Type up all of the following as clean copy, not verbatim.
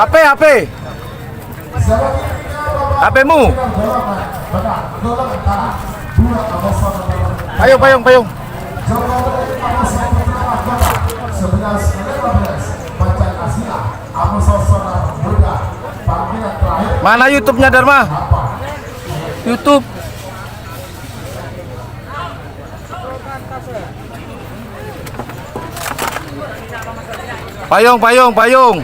HP HP-mu. Payung. Mana YouTube-nya, Dharma? YouTube. Payung.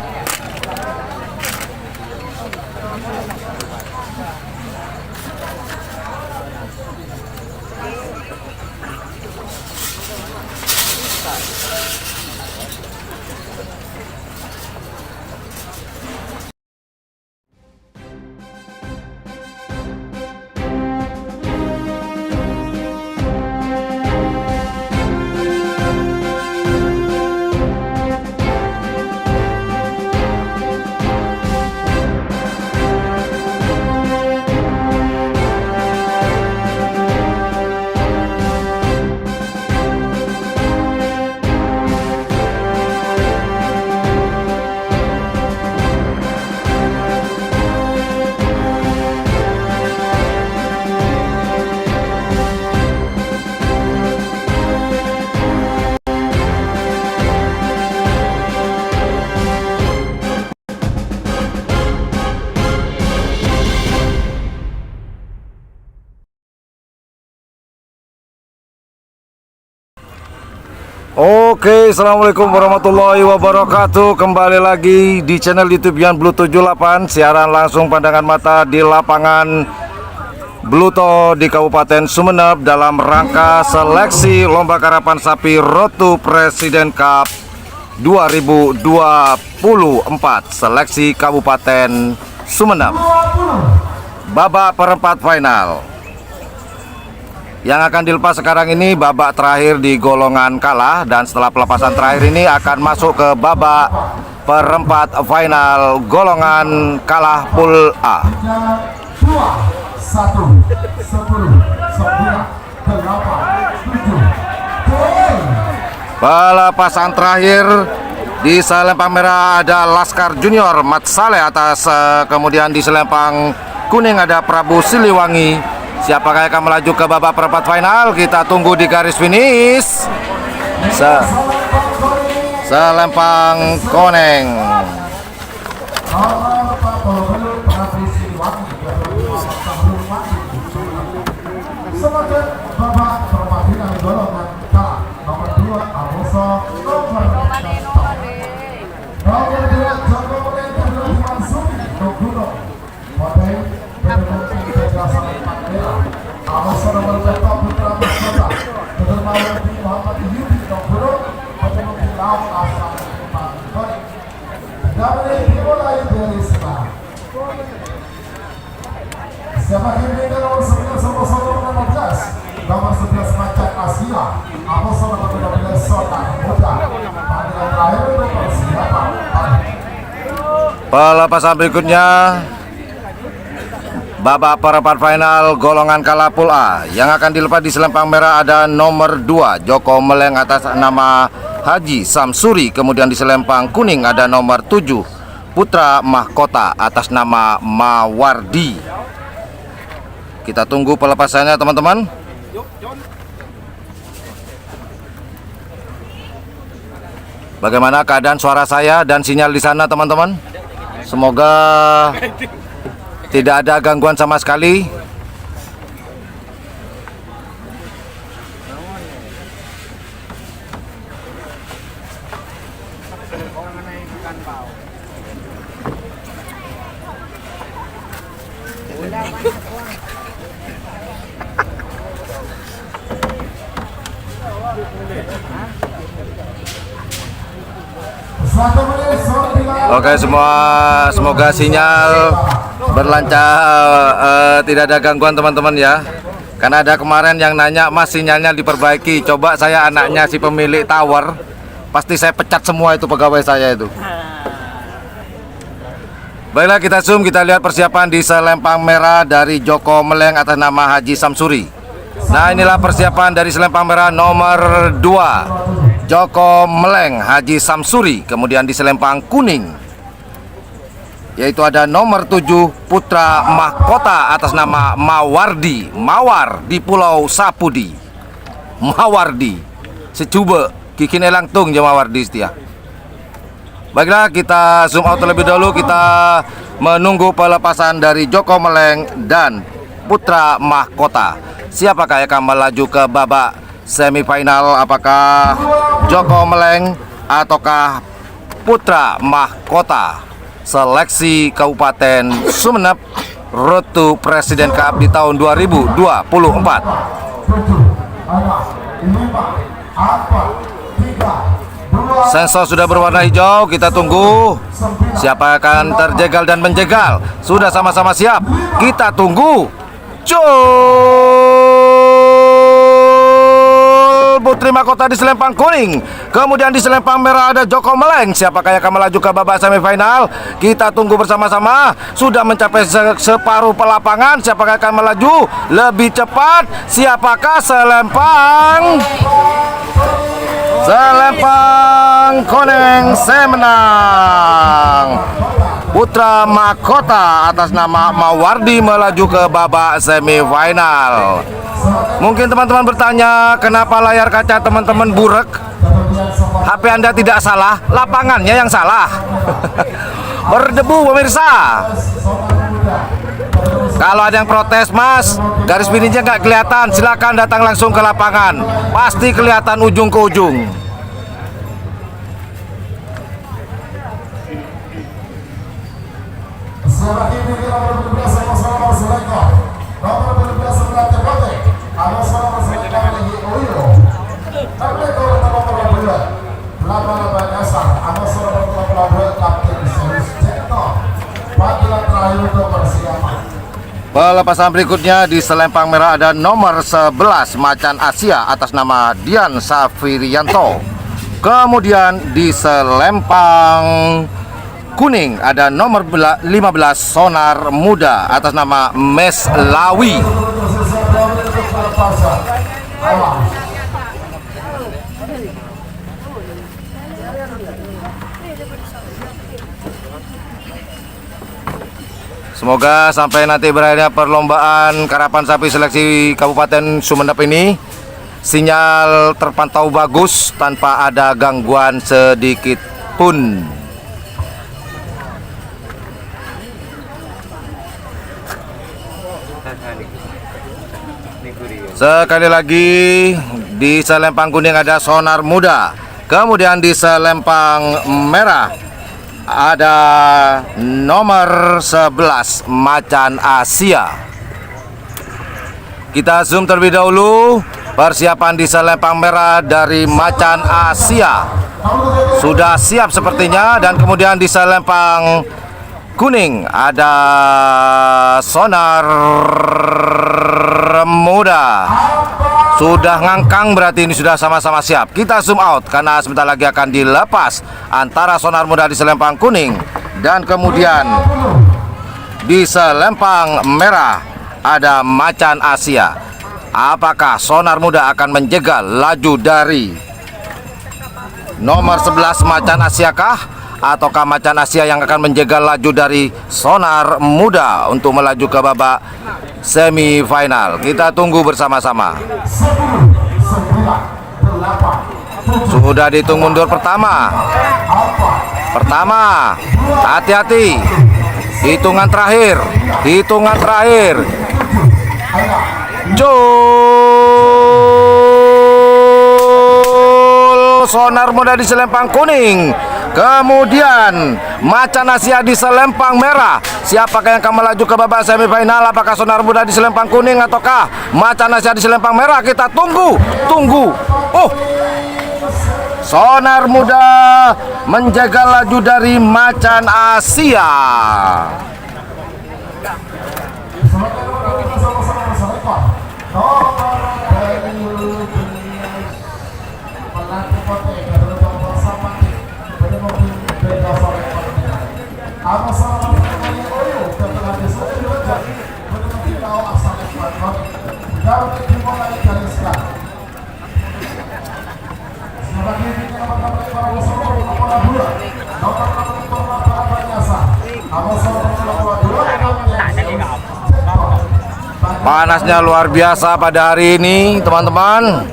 Oke, assalamualaikum warahmatullahi wabarakatuh. Kembali lagi di channel YouTube Yan Blue 78. Siaran langsung pandangan mata di lapangan Bluto di Kabupaten Sumeneb dalam rangka seleksi lomba karapan sapi Road to Presiden Cup 2024 seleksi Kabupaten Sumeneb. Babak perempat final yang akan dilepas sekarang ini babak terakhir di golongan kalah, dan setelah pelepasan terakhir ini akan masuk ke babak perempat final golongan kalah pool A. 2, 1, 10, 9, 8, 7. Pelepasan terakhir di selempang merah ada Laskar Junior Mat Saleh atas, kemudian di selempang kuning ada Prabu Siliwangi. Siapakah yang akan melaju ke babak perempat final? Kita tunggu di garis finish. Selempang koneng. Sebagai babak perempat final golongan kalah nomor 2 Amoso, nomor 2 Joko Melen Terdepan Sumi Noguno Model Terdepan Integrasi Merah Amoso nomor 2 Putra Mahkota Terdepan Muhammad Yudi Noguno Model Laut Asal Depan Koni. Damai dimulai dari sekarang. Siapa kini nomor 9 nomor 15 nomor 11 Macan Asia Amoso nomor 12 Sota Muda. Panggilan terakhir untuk persiapan. Pelepasan berikutnya babak perempat final golongan kalah pool A. Yang akan dilepas di selempang merah ada nomor 2 Joko Meleng atas nama Haji Samsuri. Kemudian di selempang kuning ada nomor 7 Putra Mahkota atas nama Mawardi. Kita tunggu pelepasannya, teman-teman. Bagaimana keadaan suara saya dan sinyal di sana, teman-teman? Semoga tidak ada gangguan sama sekali. Oke, semoga sinyal berlancar, tidak ada gangguan, teman-teman ya. Karena ada kemarin yang nanya, Mas, sinyalnya diperbaiki. Coba saya anaknya si pemilik tower, pasti saya pecat semua itu pegawai saya itu. Baiklah, kita zoom, kita lihat persiapan di selempang merah dari Joko Meleng atas nama Haji Samsuri. Nah, inilah persiapan dari selempang merah nomor 2 Joko Meleng Haji Samsuri. Kemudian di selempang kuning yaitu ada nomor 7 Putra Mahkota atas nama Mawardi, Mawar di Pulau Sapudi. Mawardi secoba kikin elang tung je Mawardi setia. Baiklah, kita zoom out terlebih dahulu. Kita menunggu pelepasan dari Joko Meleng dan Putra Mahkota. Siapakah yang akan melaju ke babak semifinal? Apakah Joko Meleng ataukah Putra Mahkota? Seleksi Kabupaten Sumeneb Road to Presiden Cup di tahun 2024. 7, 6, 5, 4, 3, 2, Sensor sudah berwarna hijau. Kita tunggu siapa akan terjegal dan menjegal. Sudah sama-sama siap. Kita tunggu. Putri Mahkota di selempang kuning. Kemudian di selempang merah ada Joko Meleng. Siapakah yang akan melaju ke babak semifinal? Kita tunggu bersama-sama. Sudah mencapai separuh pelapangan. Siapakah yang akan melaju lebih cepat? Siapakah selempang kuning semenang? Putra Mahkota atas nama Mawardi melaju ke babak semifinal. Mungkin teman-teman bertanya, kenapa layar kaca teman-teman burek? HP Anda tidak salah, lapangannya yang salah. Berdebu pemirsa. Kalau ada yang protes, Mas, garis finishnya nggak kelihatan, silakan datang langsung ke lapangan. Pasti kelihatan ujung ke ujung. Pelepasan berikutnya di selempang merah ada nomor 11 Macan Asia atas nama Dian Safirianto. Kemudian di selempang kuning ada nomor 15 Sonar Muda atas nama Mes Lawi. Semoga sampai nanti berakhirnya perlombaan karapan sapi seleksi Kabupaten Sumeneb ini, sinyal terpantau bagus tanpa ada gangguan sedikit pun. Sekali lagi di selempang kuning ada Sonar Muda. Kemudian di selempang merah ada nomor 11 Macan Asia. Kita zoom terlebih dahulu. Persiapan di selempang merah dari Macan Asia sudah siap sepertinya. Dan kemudian di selempang kuning ada Sonar Muda. Sudah ngangkang, berarti ini sudah sama-sama siap. Kita zoom out karena sebentar lagi akan dilepas antara Sonar Muda di selempang kuning. Dan kemudian di selempang merah ada Macan Asia. Apakah Sonar Muda akan menjegal laju dari nomor 11 Macan Asia kah? Ataukah Macan Asia yang akan menjegal laju dari Sonar Muda untuk melaju ke babak semifinal? Kita tunggu bersama-sama. Sudah dihitung mundur pertama. Hati-hati. Hitungan terakhir. Sonar Muda di selempang kuning. Kemudian Macan Asia di selempang merah. Siapakah yang akan melaju ke babak semifinal? Apakah Sonar Muda di selempang kuning ataukah Macan Asia di selempang merah? Kita tunggu. Oh, Sonar Muda menjegal laju dari Macan Asia. Panasnya luar biasa pada hari ini teman-teman.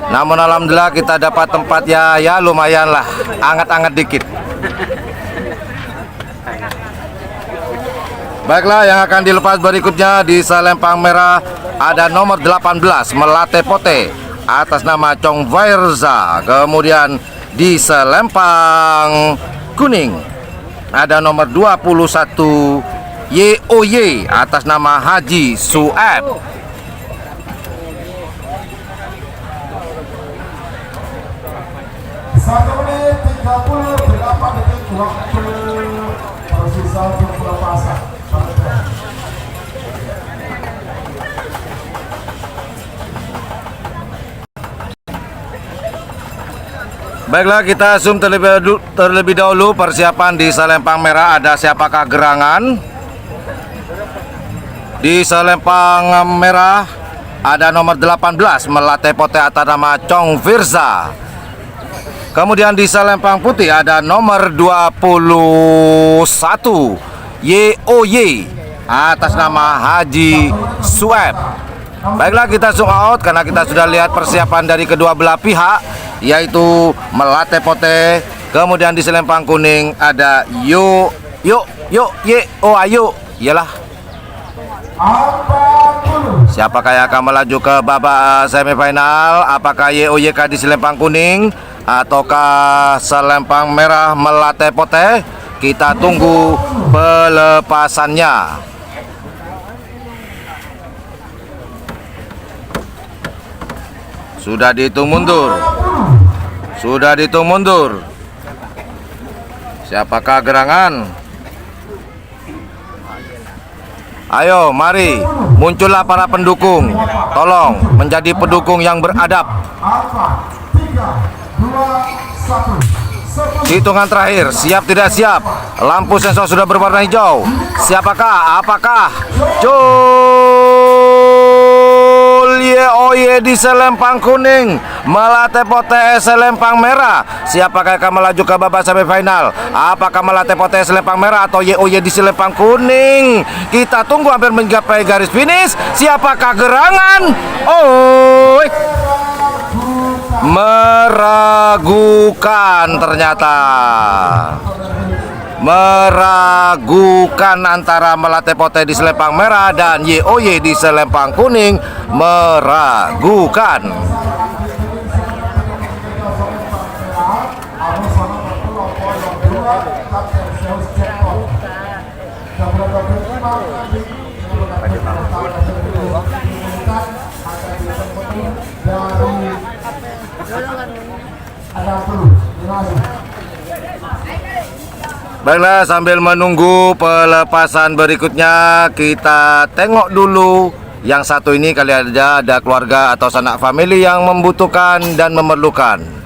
Namun alhamdulillah kita dapat tempat ya lumayan lah, anget-anget dikit. Baiklah, yang akan dilepas berikutnya di selempang merah ada nomor 18 Melate Pote atas nama Chong Virza. Kemudian di selempang kuning ada nomor 21 YOY atas nama Haji Sueb. Satu menit 38 detik waktu tersisa untuk pelepasan. Baiklah, kita zoom terlebih dahulu persiapan di selempang merah. Ada siapakah gerangan? Di selempang merah ada nomor 18 Melate Pote atas nama Chong Virza. Kemudian di selempang putih ada nomor 21 YOY atas nama Haji Sueb. Baiklah, kita zoom out karena kita sudah lihat persiapan dari kedua belah pihak, yaitu Melate Pote. Kemudian di selempang kuning ada Yo ayo. Iyalah. Siapakah yang akan melaju ke babak semifinal? Apakah YOYK di selempang kuning ataukah selempang merah Melate Pote? Kita tunggu pelepasannya. Sudah dihitung mundur. Siapakah gerangan? Ayo, mari, muncullah para pendukung. Tolong menjadi pendukung yang beradab. 4, 3, 2, 1. Hitungan terakhir, siap tidak siap? Lampu sensor sudah berwarna hijau. Siapakah? Apakah YOY di selempang kuning, Melate Pote selempang merah? Siapakah yang akan melaju ke babak semifinal? Apakah Melate Pote selempang merah atau YOY di selempang kuning? Kita tunggu hampir mencapai garis finish. Siapakah gerangan? Meragukan ternyata. Meragukan antara Melate Pote di selempang merah dan YOY di selempang kuning. Meragukan. Baiklah, sambil menunggu pelepasan berikutnya, kita tengok dulu. Yang satu ini kali aja ada keluarga atau sanak famili yang membutuhkan dan memerlukan.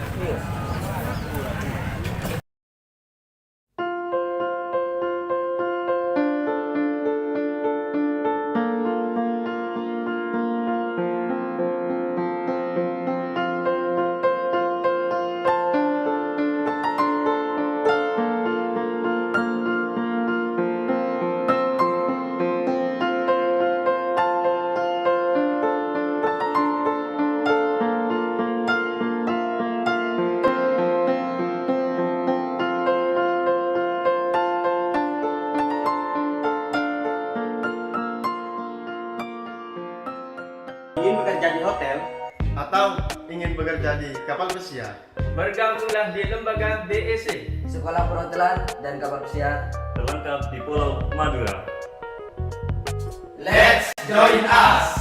Ingin bekerja di hotel atau ingin bekerja di kapal pesiar, bergabunglah di lembaga BEC, Sekolah Perhotelan dan Kapal Pesiar terlengkap di Pulau Madura. Let's join us.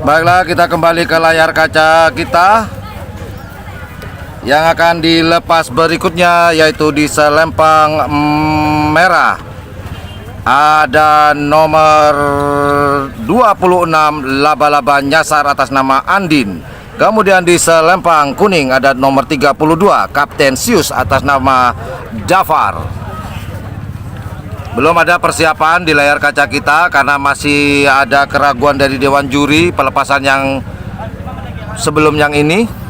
Baiklah, kita kembali ke layar kaca kita. Yang akan dilepas berikutnya yaitu di selempang merah ada nomor 26 laba-laba nyasar atas nama Andin. Kemudian di selempang kuning ada nomor 32 Kapten Sius atas nama Jafar. Belum ada persiapan di layar kaca kita karena masih ada keraguan dari Dewan Juri pelepasan yang sebelum yang ini.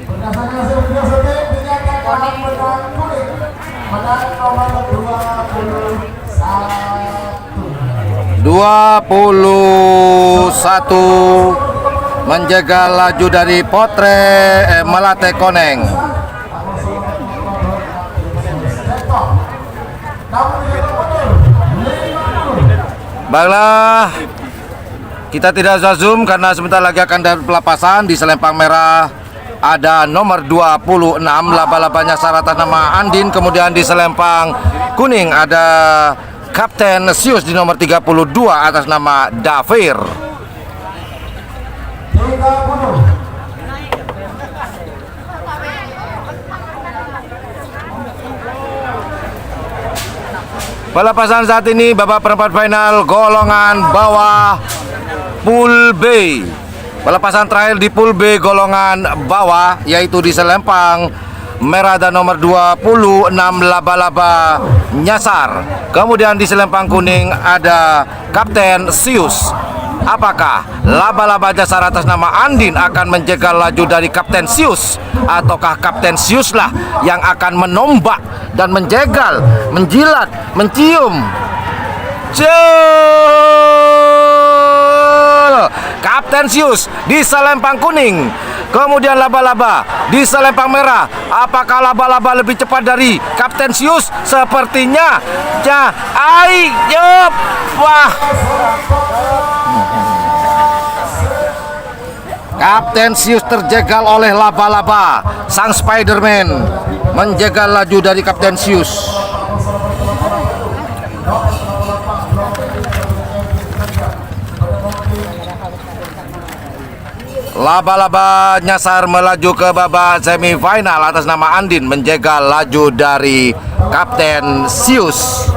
Berdasarkan hasil video syuting dinyatakan menang kuning, menang nomor 21 menjaga laju dari Potre Melate Koneng. Baiklah, kita tidak usah zoom karena sebentar lagi akan ada pelepasan. Di selempang merah ada nomor 26 laba-laba nyasar atas nama Andin. Kemudian di selempang kuning ada Kapten Sius di nomor 32 atas nama Davir. Pelepasan saat ini babak perempat final golongan bawah Pool B. Pelepasan terakhir di Pool B golongan bawah yaitu di selempang merah dan nomor 26 laba-laba nyasar. Kemudian di selempang kuning ada Kapten Sius. Apakah laba-laba nyasar atas nama Andin akan menjegal laju dari Kapten Sius, ataukah Kapten Sius lah yang akan menombak dan menjegal, menjilat, mencium? Kapten Sius di selempang kuning. Kemudian laba-laba di selempang merah. Apakah laba-laba lebih cepat dari Kapten Sius? Sepertinya. Wah. Kapten Sius terjegal oleh laba-laba. Sang Spiderman menjegal laju dari Kapten Sius. Laba-laba nyasar melaju ke babak semifinal atas nama Andin menjegal laju dari Kapten Sius.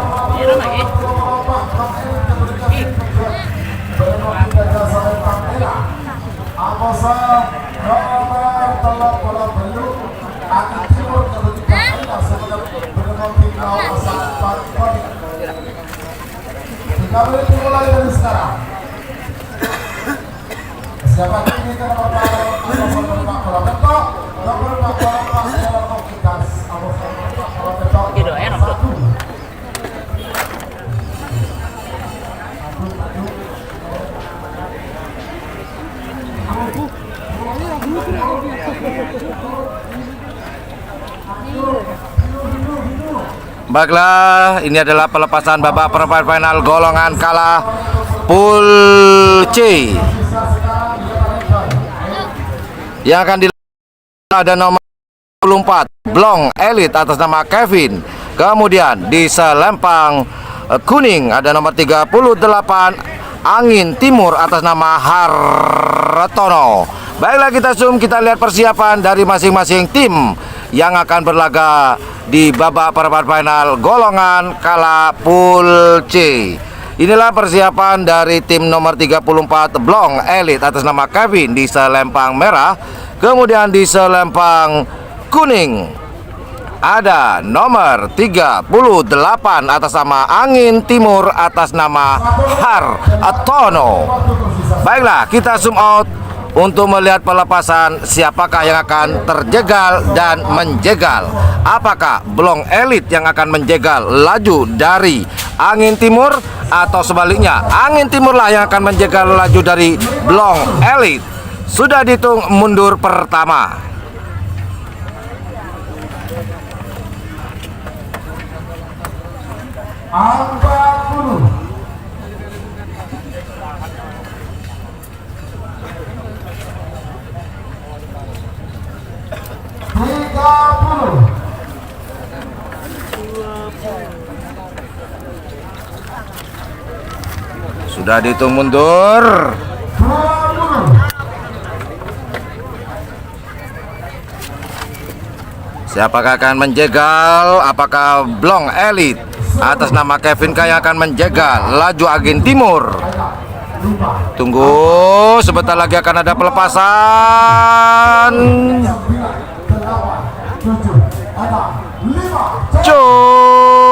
Kami dimulai dari sekarang. Siapa ini kan Baiklah, ini adalah pelepasan babak perempat final golongan kalah Pool C. Yang akan dilakukan ada nomor 24 Blong Elite atas nama Kevin. Kemudian di selempang kuning ada nomor 38 Angin Timur atas nama Hartono. Baiklah, kita zoom, kita lihat persiapan dari masing-masing tim yang akan berlaga di babak perempat final golongan kalah Pool C. Inilah persiapan dari tim nomor 34 Blong Elite atas nama Kevin di selempang merah. Kemudian di selempang kuning ada nomor 38 atas nama Angin Timur atas nama Hartono. Baiklah, kita zoom out untuk melihat pelepasan siapakah yang akan terjegal dan menjegal. Apakah Blong Elite yang akan menjegal laju dari Angin Timur, atau sebaliknya Angin Timurlah yang akan menjegal laju dari Blong Elite? Sudah dihitung mundur pertama. angka 10. Sudah dihitung mundur. 20. Siapakah akan menjegal? Apakah Blong Elite atas nama Kevin K yang akan menjegal laju Angin Timur? Tunggu, sebentar lagi akan ada pelepasan. Cul,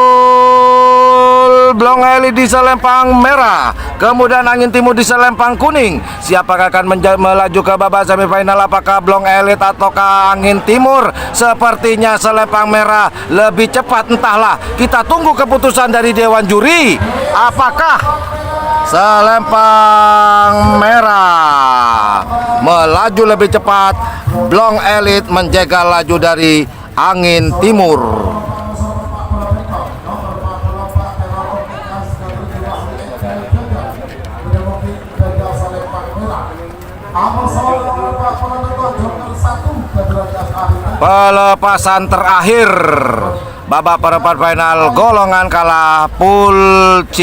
Blong Elite di selempang merah, kemudian Angin Timur di selempang kuning. Siapakah akan melaju ke babak semifinal? Apakah Blong Elite ataukah Angin Timur? Sepertinya selempang merah lebih cepat. Entahlah, kita tunggu keputusan dari Dewan Juri. Apakah selempang merah melaju lebih cepat? Blong Elite menjegal laju dari Angin Timur. Pelepasan terakhir babak perempat final golongan kalah Pool C.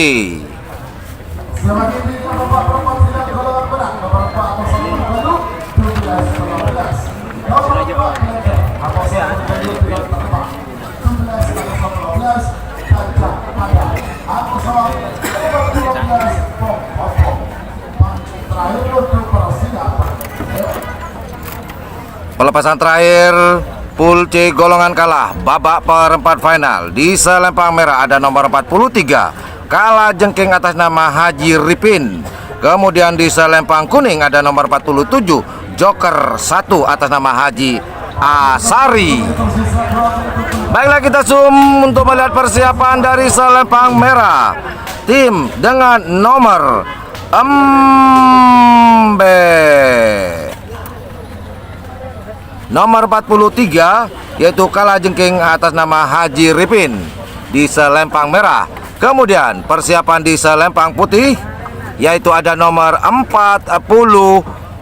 Pelepasan terakhir Pool C golongan kalah babak perempat final. Di selempang merah ada nomor 43 Kala Jengking atas nama Haji Ripin. Kemudian di selempang kuning ada nomor 47 Joker 1 atas nama Haji Asari. Baiklah, kita zoom untuk melihat persiapan dari selempang merah. Tim dengan nomor nomor 43 yaitu Kala Jengking atas nama Haji Ripin di selempang merah. Kemudian persiapan di selempang putih yaitu ada nomor 47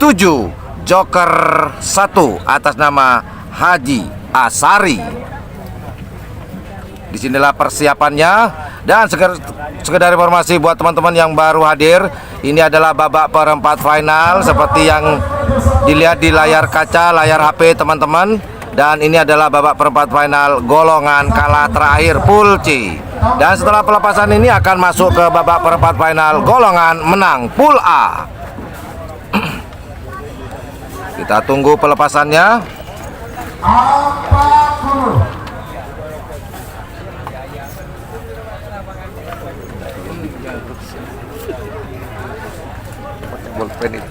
Joker 1 atas nama Haji Asari. Disinilah persiapannya. Dan sekedar informasi buat teman-teman yang baru hadir, ini adalah babak perempat final seperti yang dilihat di layar kaca, layar HP teman-teman. Dan ini adalah babak perempat final golongan kalah terakhir Pool C. Dan setelah pelepasan ini akan masuk ke babak perempat final golongan menang Pool A. Kita tunggu pelepasannya. Bolpen itu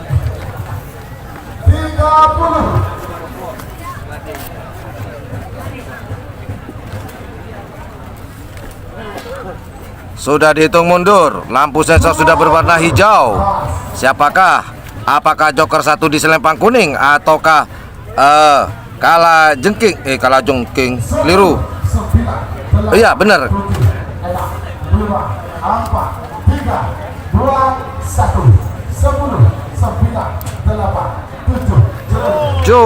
30. Sudah dihitung mundur. Lampu sensor sudah berwarna hijau. Siapakah? Apakah Joker 1 di selempang kuning ataukah Kala Jengking? Kala Jengking keliru. Iya benar. 5, 4, 3, 2, 1. 10, 9, 8, 7. Jul.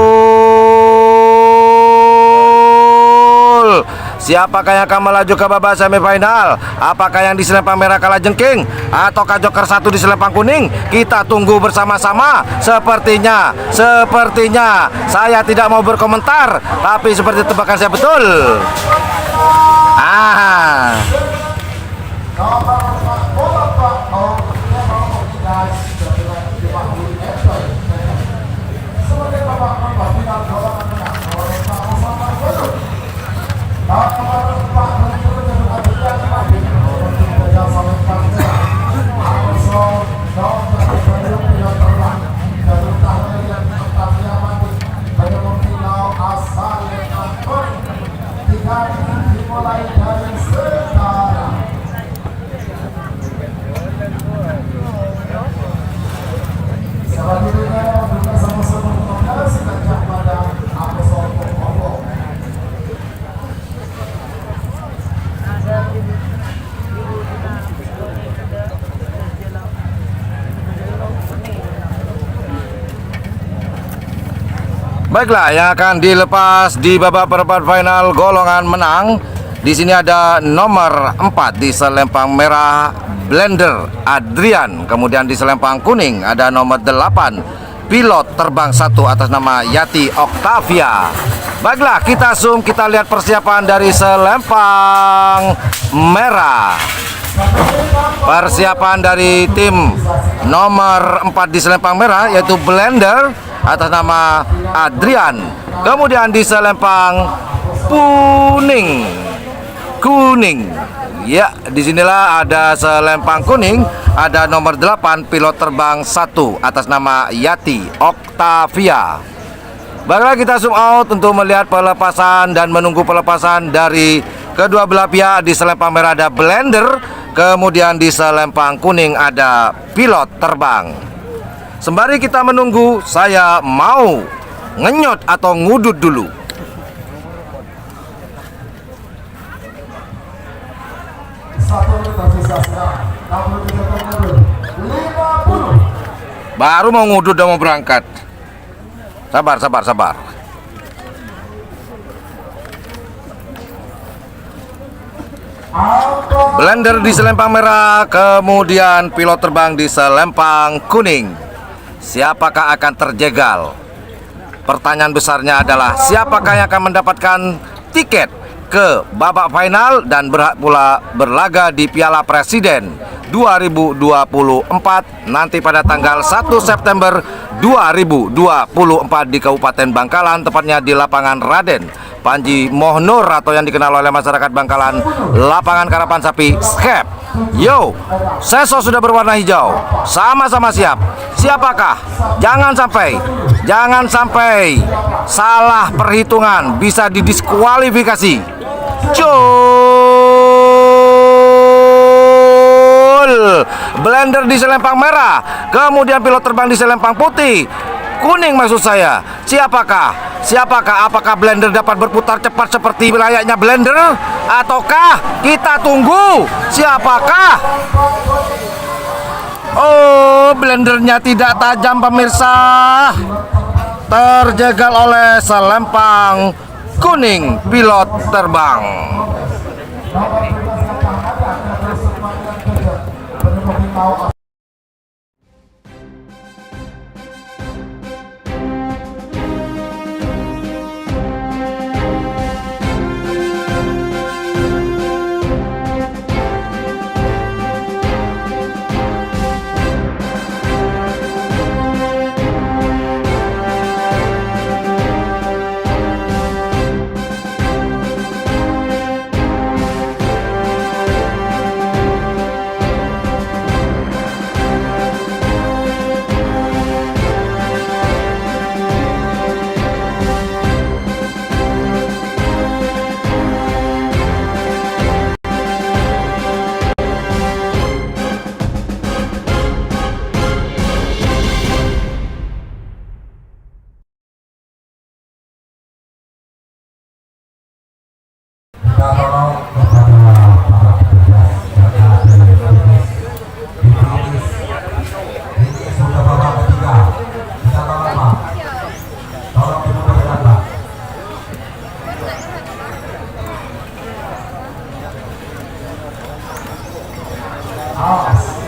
Siapakah yang akan melaju ke babak semifinal? Apakah yang di selempang merah Kala Jengking ataukah Joker 1 di selempang kuning? Kita tunggu bersama-sama. Sepertinya saya tidak mau berkomentar, tapi seperti tebakan saya betul. Dimulai dari sekarang. Selanjutnya kita sama-sama menyaksikan kepada Apostol Paulus. Baiklah, yang akan dilepas di babak perempat final golongan menang. Di sini ada nomor 4 di selempang merah Blender Adrian. Kemudian di selempang kuning ada nomor 8 pilot terbang 1 atas nama Yati Octavia. Baiklah, kita zoom, kita lihat persiapan dari selempang merah. Persiapan dari tim nomor 4 di selempang merah yaitu Blender atas nama Adrian. Kemudian di selempang kuning. Ya, disinilah ada selempang kuning, ada nomor 8 pilot terbang 1 atas nama Yati Octavia. Baiklah, kita zoom out untuk melihat pelepasan dan menunggu pelepasan dari kedua belah pihak. Di selempang merah ada Blender, kemudian di selempang kuning ada pilot terbang. Sembari kita menunggu, saya mau ngenyot atau ngudut dulu. Baru mau ngudut dan mau berangkat. Sabar. Blender di selempang merah, kemudian pilot terbang di selempang kuning. Siapakah akan terjegal? Pertanyaan besarnya adalah siapakah yang akan mendapatkan tiket ke babak final dan berhak pula berlaga di Piala Presiden 2024 nanti pada tanggal 1 September 2024 di Kabupaten Bangkalan, tepatnya di lapangan Raden Panji Mohnur atau yang dikenal oleh masyarakat Bangkalan lapangan karapan sapi Skep. Yo, seso sudah berwarna hijau, sama-sama siap. Siapakah? Jangan sampai salah perhitungan, bisa didiskualifikasi. Blender di selempang merah, kemudian pilot terbang di selempang putih, kuning maksud saya. Siapakah? Apakah Blender dapat berputar cepat seperti layaknya Blender, ataukah kita tunggu siapakah? Oh, blendernya tidak tajam pemirsa, terjegal oleh selempang kuning pilot terbang.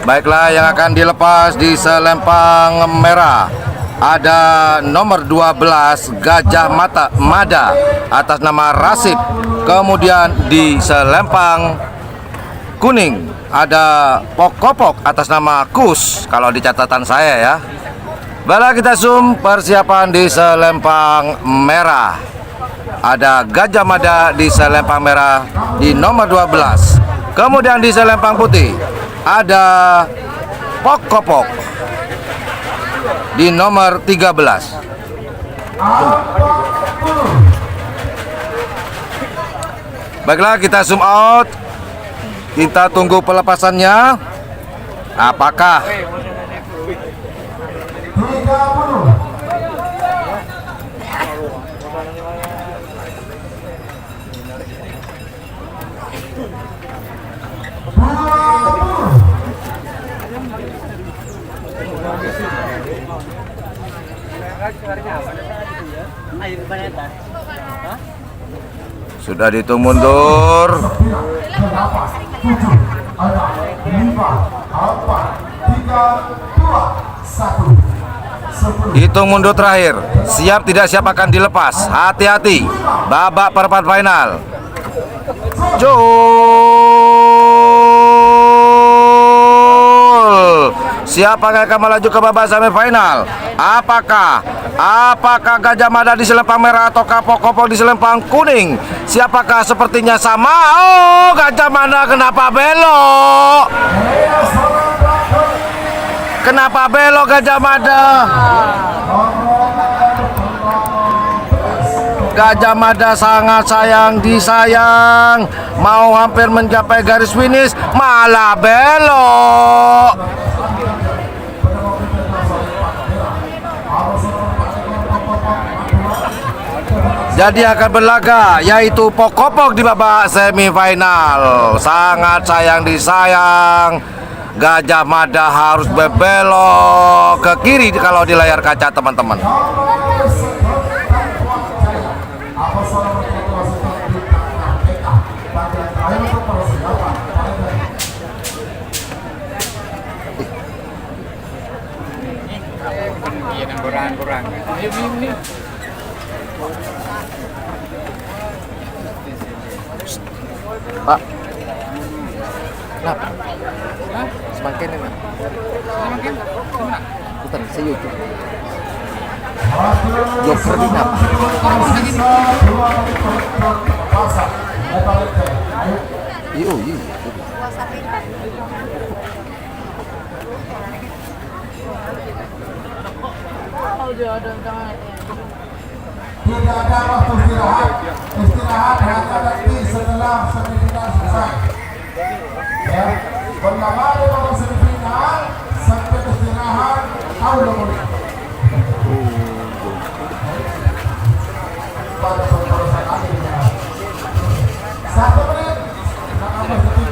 Baiklah, yang akan dilepas di selempang merah ada nomor 12 Gajah Mada atas nama Rasib. Kemudian di selempang kuning ada Pokopok atas nama Kus kalau di catatan saya ya. Baiklah, kita zoom persiapan di selempang merah. Ada Gajah Mada di selempang merah di nomor 12. Kemudian di selempang putih ada Pokopok di nomor 13. Baiklah, kita zoom out. Kita tunggu pelepasannya. Apakah sudah dihitung mundur? Hitung mundur terakhir. Siap tidak siap akan dilepas. Hati-hati. Babak perempat final. Jol. Siapa yang akan melaju ke babak semifinal? Apakah Gajah Mada di selempang merah atau Pok-Kopok di selempang kuning? Siapakah? Sepertinya sama. Oh, Gajah Mada kenapa belok? Kenapa belok Gajah Mada? Gajah Mada sangat sayang disayang. Mau hampir mencapai garis finish, malah belok. Jadi akan berlaga yaitu Pok-Kopok di babak semifinal. Sangat sayang disayang. Gajah Mada harus berbelok ke kiri kalau di layar kaca teman-teman. Pak, kenapa? Semakin enak. Bukan, saya YouTube. Joker di kenapa? Iya. Tidak ada waktu istirahat. Istirahat hanya nanti setelah semifinal selesai. Ya, pertama di babak semifinal sampai istirahat tahu dong. Pada pembahasan akhirnya 1 menit.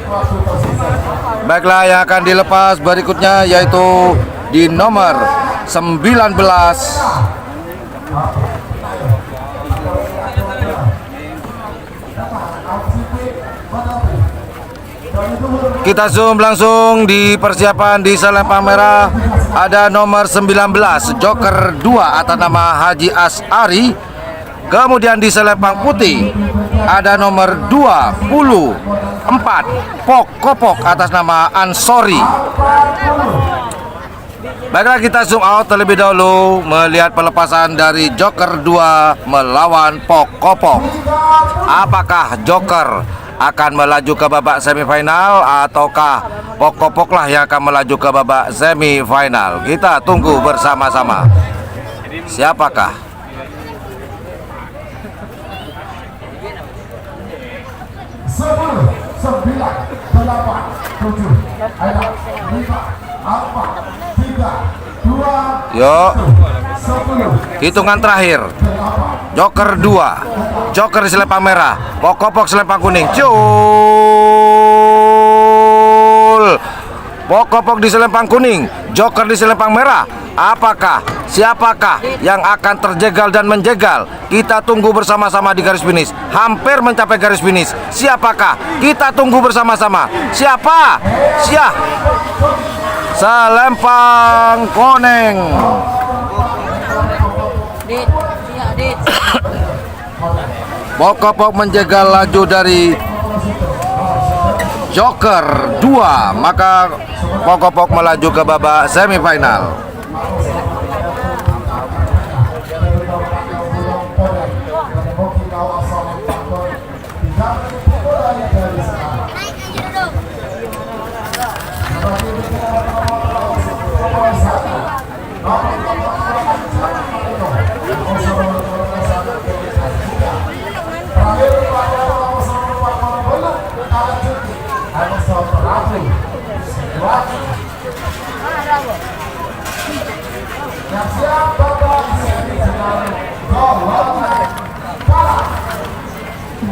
Waktu tersisa. Baiklah, yang akan dilepas berikutnya yaitu di nomor 19. Kita zoom langsung di persiapan di selempang merah. Ada nomor 19 Joker 2 atas nama Haji As'ari. Kemudian di selempang putih ada nomor 24 Pok-Kopok atas nama Ansori. Baiklah, kita zoom out terlebih dahulu melihat pelepasan dari Joker 2 melawan Pok-Kopok. Apakah Joker akan melaju ke babak semifinal ataukah Pok-Kopok lah yang akan melaju ke babak semifinal? Kita tunggu bersama-sama. Siapakah? 10, 9, 8, 7, 5, 4, 3, 2, Yuk, 10. hitungan terakhir. Joker 2, Joker di selempang merah, Pok-Kopok selempang kuning. Cul. Pok-Kopok di selempang kuning, Joker di selempang merah. Apakah? Siapakah yang akan terjegal dan menjegal? Kita tunggu bersama-sama di garis finish. Hampir mencapai garis finish. Siapakah? Kita tunggu bersama-sama. Siapa? Selempang kuning. Pok-Kopok menjegal laju dari Joker 2, maka Pok-Kopok melaju ke babak semifinal.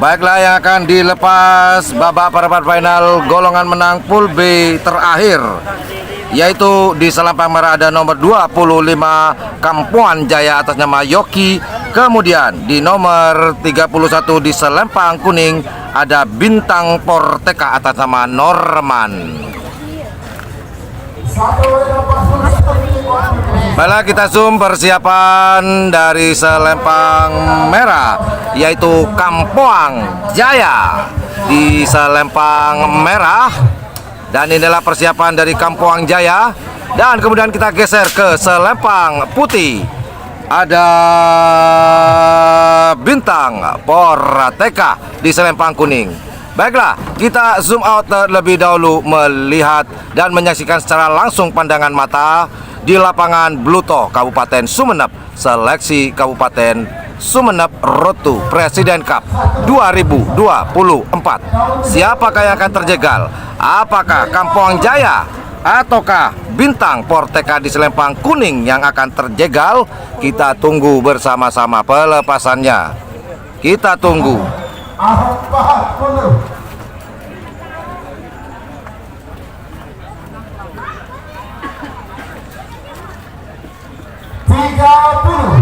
Baiklah, yang akan dilepas babak perempat final golongan menang pool B terakhir, yaitu di selempang merah ada nomor 25 Kampuan Jaya atas nama Yoki. Kemudian di nomor 31 di selempang kuning ada Bintang Porteka atas nama Norman. Baiklah, kita zoom persiapan dari Selempang Merah, yaitu Kampoang Jaya di Selempang Merah. Dan inilah persiapan dari Kampoang Jaya. Dan kemudian kita geser ke Selempang Putih. Ada Bintang Porteka di Selempang Kuning. Baiklah, kita zoom out terlebih dahulu melihat dan menyaksikan secara langsung pandangan mata di lapangan Bluto Kabupaten Sumeneb, seleksi Kabupaten Sumeneb Road to Presiden Cup 2024. Siapakah yang akan terjegal? Apakah Kampoang Jaya ataukah Bintang Porteka di Selempang Kuning yang akan terjegal? Kita tunggu bersama-sama pelepasannya. Kita tunggu. Ahok Pahat mundur. Tiga puluh.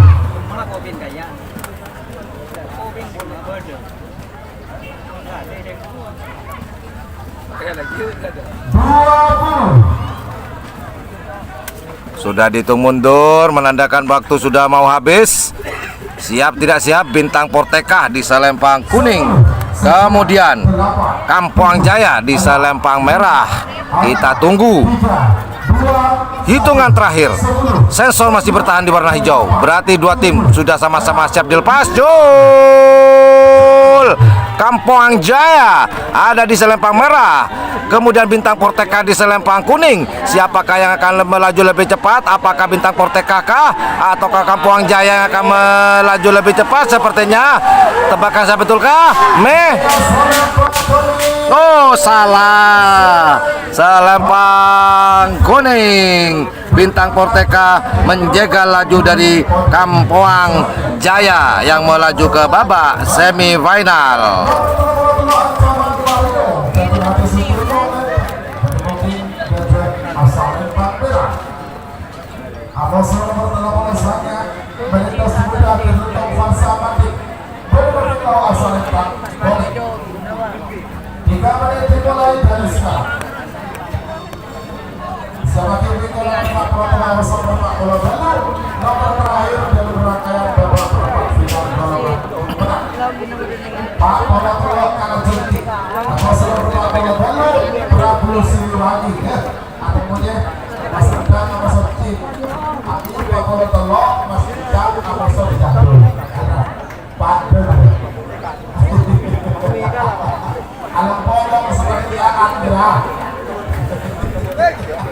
Sudah dihitung mundur, menandakan waktu sudah mau habis. Siap tidak siap Bintang Porteka di Selempang Kuning. Kemudian Kampoang Jaya di Selempang Merah. Kita tunggu. Hitungan terakhir. Sensor masih bertahan di warna hijau. Berarti dua tim sudah sama-sama siap dilepas. Jol! Kampoang Jaya ada di Selempang Merah. Kemudian Bintang Porteka di Selempang Kuning. Siapakah yang akan melaju lebih cepat? Apakah Bintang Porteka kah? Ataukah Kampoang Jaya yang akan melaju lebih cepat? Sepertinya. Tebakan saya betulkah? Oh, salah. Selempang Kuning. Bintang Porteka menjegal laju dari Kampoang Jaya yang melaju ke babak semifinal.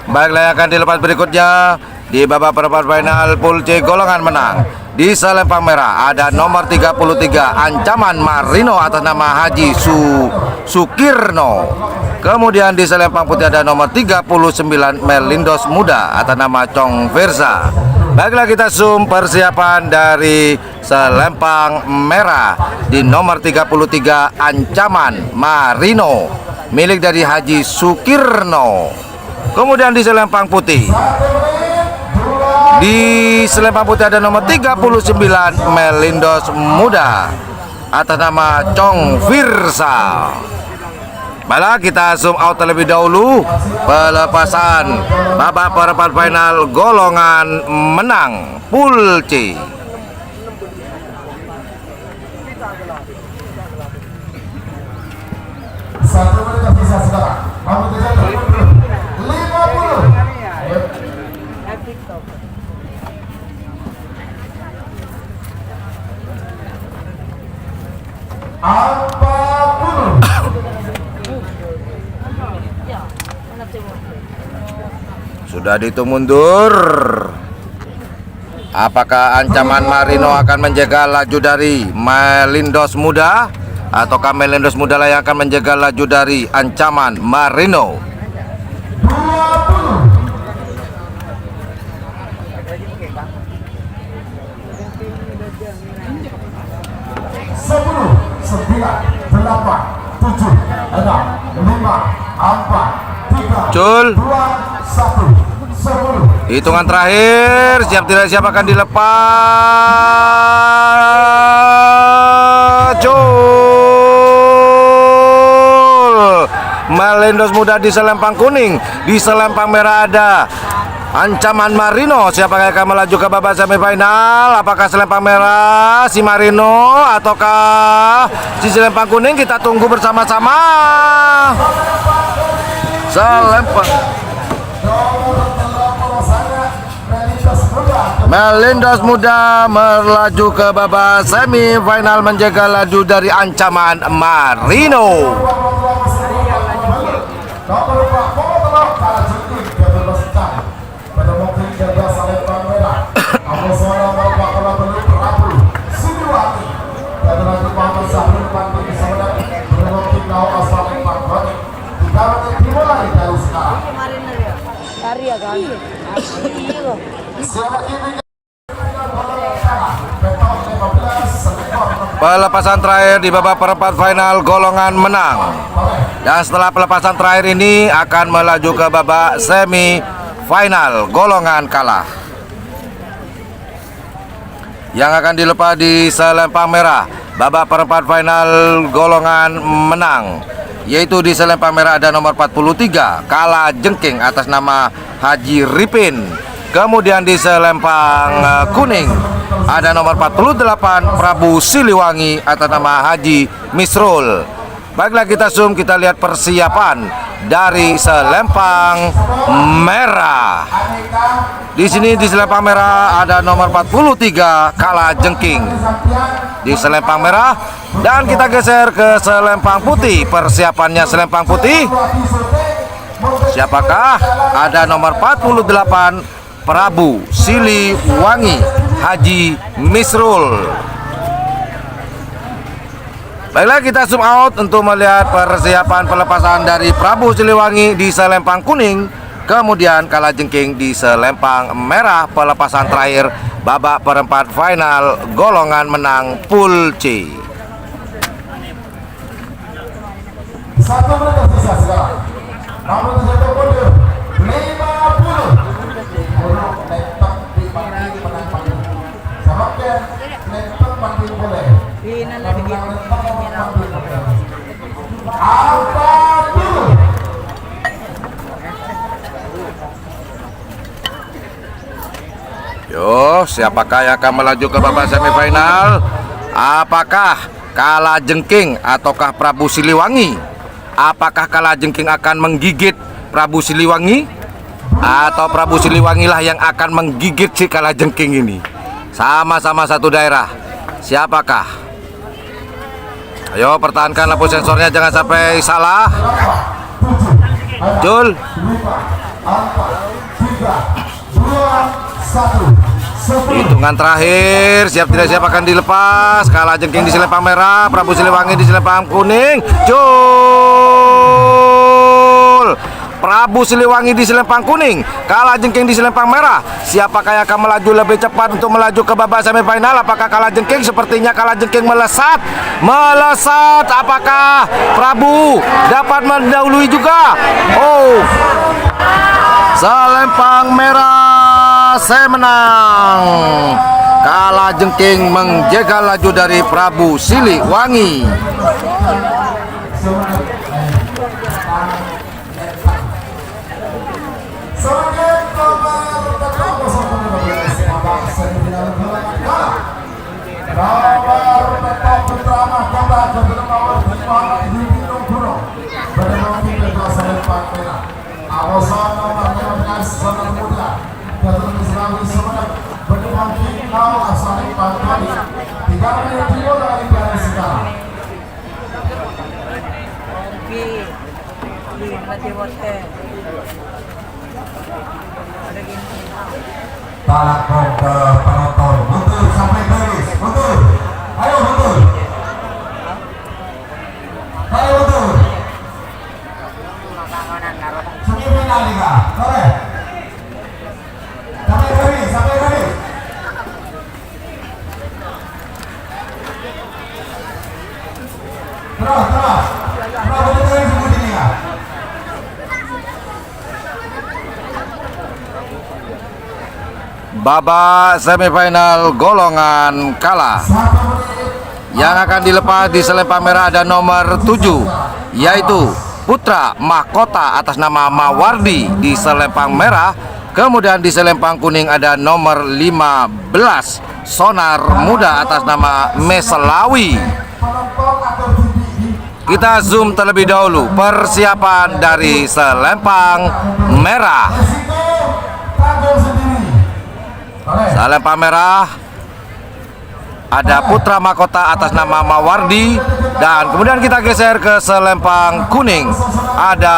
Baiklah, yang akan dilepas berikutnya di babak perempat final pool C golongan menang. Di Selempang Merah ada nomor 33 Ancaman Marino atas nama Haji Sukirno. Kemudian di Selempang Putih ada nomor 39 Melindos Muda atas nama Chong Versa. Baiklah, kita zoom persiapan dari Selempang Merah di nomor 33 Ancaman Marino milik dari Haji Sukirno. Kemudian di Selempang Putih, ada nomor 39 Melindos Muda atas nama Chong Virsa. Baiklah, kita zoom out terlebih dahulu pelepasan babak perempat final golongan menang pool C. Satu menit tersisa sekarang. Kamu tidak terlalu 50. Apapun. Sudah dihitung mundur. Apakah Ancaman Marino akan menjaga laju dari Melindos Muda, ataukah Melindos Muda lah yang akan menjaga laju dari Ancaman Marino? 10, 9, 8, 7, 6, 5, 4, 3, Cul. 2, 1, 10. Hitungan terakhir, siap tidak siap akan dilepas. Jul. Malendos Muda di selempang kuning. Di selempang merah ada Ancaman Marino. Siapa yang akan melaju ke babak semifinal? Apakah selempang merah si Marino ataukah si selempang kuning? Kita tunggu bersama-sama. Selempang Malendos Muda melaju ke babak semifinal menjaga laju dari Ancaman Marino. Pelepasan terakhir di babak perempat final golongan menang. Dan setelah pelepasan terakhir ini akan melaju ke babak semifinal golongan kalah. Yang akan dilepas di selempang merah babak perempat final golongan menang, yaitu di selempang merah ada nomor 43 Kala Jengking atas nama Haji Ripin. Kemudian di selempang kuning ada nomor 48 Prabu Siliwangi atas nama Haji Misrul. Baiklah, kita zoom, kita lihat persiapan dari selempang merah. Di sini di selempang merah ada nomor 43 Kala Jengking di selempang merah, dan kita geser ke selempang putih. Persiapannya selempang putih, siapakah? Ada nomor 48 Prabu Siliwangi Haji Misrul. Baiklah, kita zoom out untuk melihat persiapan pelepasan dari Prabu Siliwangi di selempang kuning, kemudian Kala Jengking di selempang merah. Pelepasan terakhir babak perempat final golongan menang Pool C. 1 menit tersisa sekarang. Namun terjatuh mundur 50. Buruk letak di panggung menang panggung. Sebabnya letak panggung boleh. Apa dulu? Yo, siapakah yang akan melaju ke babak semifinal? Apakah Kala Jengking ataukah Prabu Siliwangi? Apakah Kala Jengking akan menggigit Prabu Siliwangi, atau Prabu Siliwangi lah yang akan menggigit si Kala Jengking ini? Sama-sama satu daerah. Siapakah? Ayo, pertahankan lampu sensornya, jangan sampai salah. Jul. 5, 4, 3, 2, 1. Hitungan terakhir, siap tidak siap akan dilepas. Kala Jengking di selempang merah, Prabu Siliwangi di selempang kuning. Jul. Prabu Siliwangi di selempang kuning, Kala Jengking di selempang merah. Siapakah yang akan melaju lebih cepat untuk melaju ke babak semifinal? Apakah Kala Jengking? Sepertinya Kala Jengking melesat. Apakah Prabu dapat mendahului juga? Oh, selempang merah saya menang. Kala Jengking menjegal laju dari Prabu Siliwangi. Talakon ke penonton, mundur sampai garis, mundur. Ayo mundur. Ayo mundur. Semifinal Liga, sore. Sampai garis, sampai garis. Terus, terus. Terus boleh garis sebut ini ya. Babak semifinal golongan kalah. Yang akan dilepas di selempang merah ada nomor 7, yaitu Putra Mahkota atas nama Mawardi di selempang merah. Kemudian di selempang kuning ada nomor 15 Sonar Muda atas nama Meselawi. Kita zoom terlebih dahulu persiapan dari selempang merah. Selempang merah ada Putra Mahkota atas nama Mawardi, dan kemudian kita geser ke selempang kuning. Ada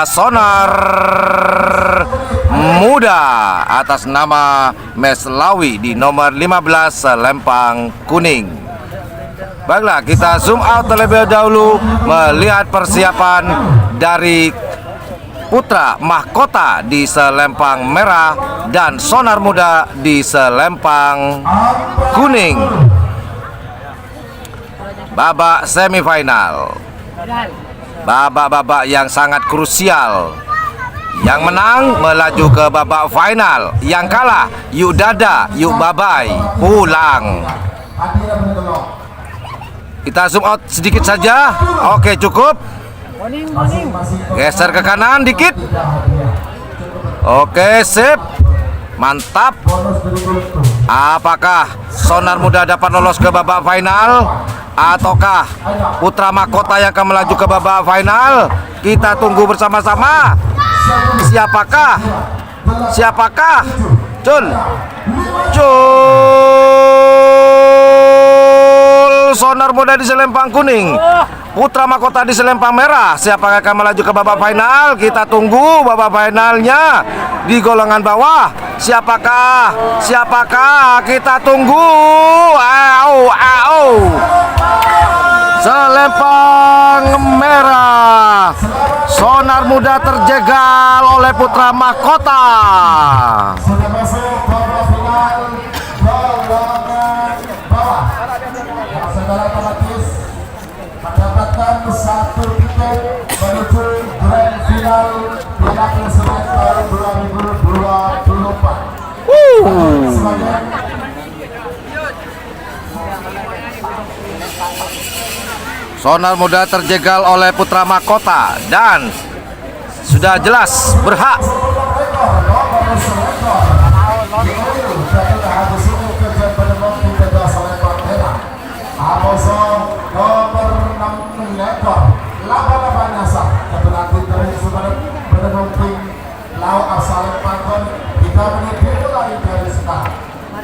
Sonar Muda atas nama Meselawi di nomor 15 selempang kuning. Baiklah, kita zoom out terlebih dahulu melihat persiapan dari Putra Mahkota di selempang merah dan Sonar Muda di selempang kuning. Babak semifinal, babak-babak yang sangat krusial. Yang menang melaju ke babak final, yang kalah yuk dada, yuk bye-bye, pulang. Kita zoom out sedikit saja. Oke, cukup. Geser ke kanan dikit. Oke, sip. Mantap. Apakah Sonar Muda dapat lolos ke babak final, ataukah Putra Mahkota yang akan melaju ke babak final? Kita tunggu bersama-sama. Siapakah? Siapakah? Cul Sonar Muda di selempang kuning, Putra Mahkota di selempang merah. Siapa yang akan melaju ke babak final? Kita tunggu babak finalnya di golongan bawah. Siapakah? Siapakah? Kita tunggu. Selempang merah, Sonar Muda terjegal oleh Putra Mahkota. Sudah masuk babak final golongan bawah. Yang saudara otomatis mendapatkan satu tiket menuju grand final Piala Presiden tahun 2024. Sebagai Sonar Muda terjegal oleh Putra Mahkota dan sudah jelas berhak.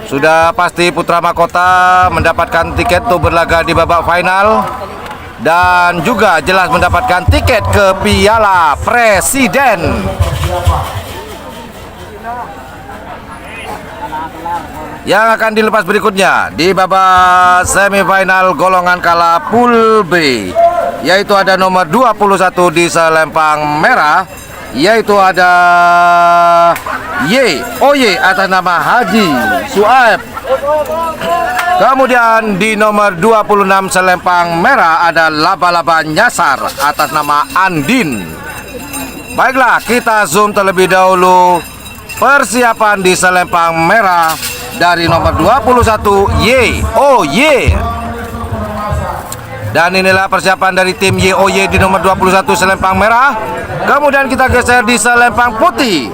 Sudah pasti Putra Mahkota mendapatkan tiket untuk berlaga di babak final, dan juga jelas mendapatkan tiket ke Piala Presiden. Yang akan dilepas berikutnya di babak semifinal golongan kala Pool B, yaitu ada nomor 21 di selempang merah, yaitu ada YOY atas nama Haji Suaib. Kemudian di nomor 26 selempang merah ada Laba-Laba Nyasar atas nama Andin. Baiklah, kita zoom terlebih dahulu persiapan di selempang merah dari nomor 21 YOY. Dan inilah persiapan dari tim YOY di nomor 21 selempang merah. Kemudian kita geser di selempang putih.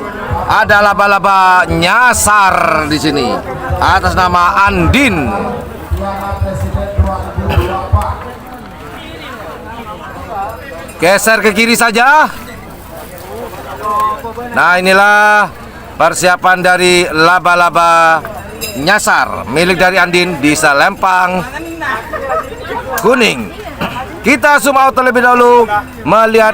Ada Laba-Laba Nyasar di sini atas nama Andin. Geser ke kiri saja. Nah, inilah persiapan dari Laba-Laba Nyasar milik dari Andin di selempang kuning. Kita zoom out terlebih dahulu melihat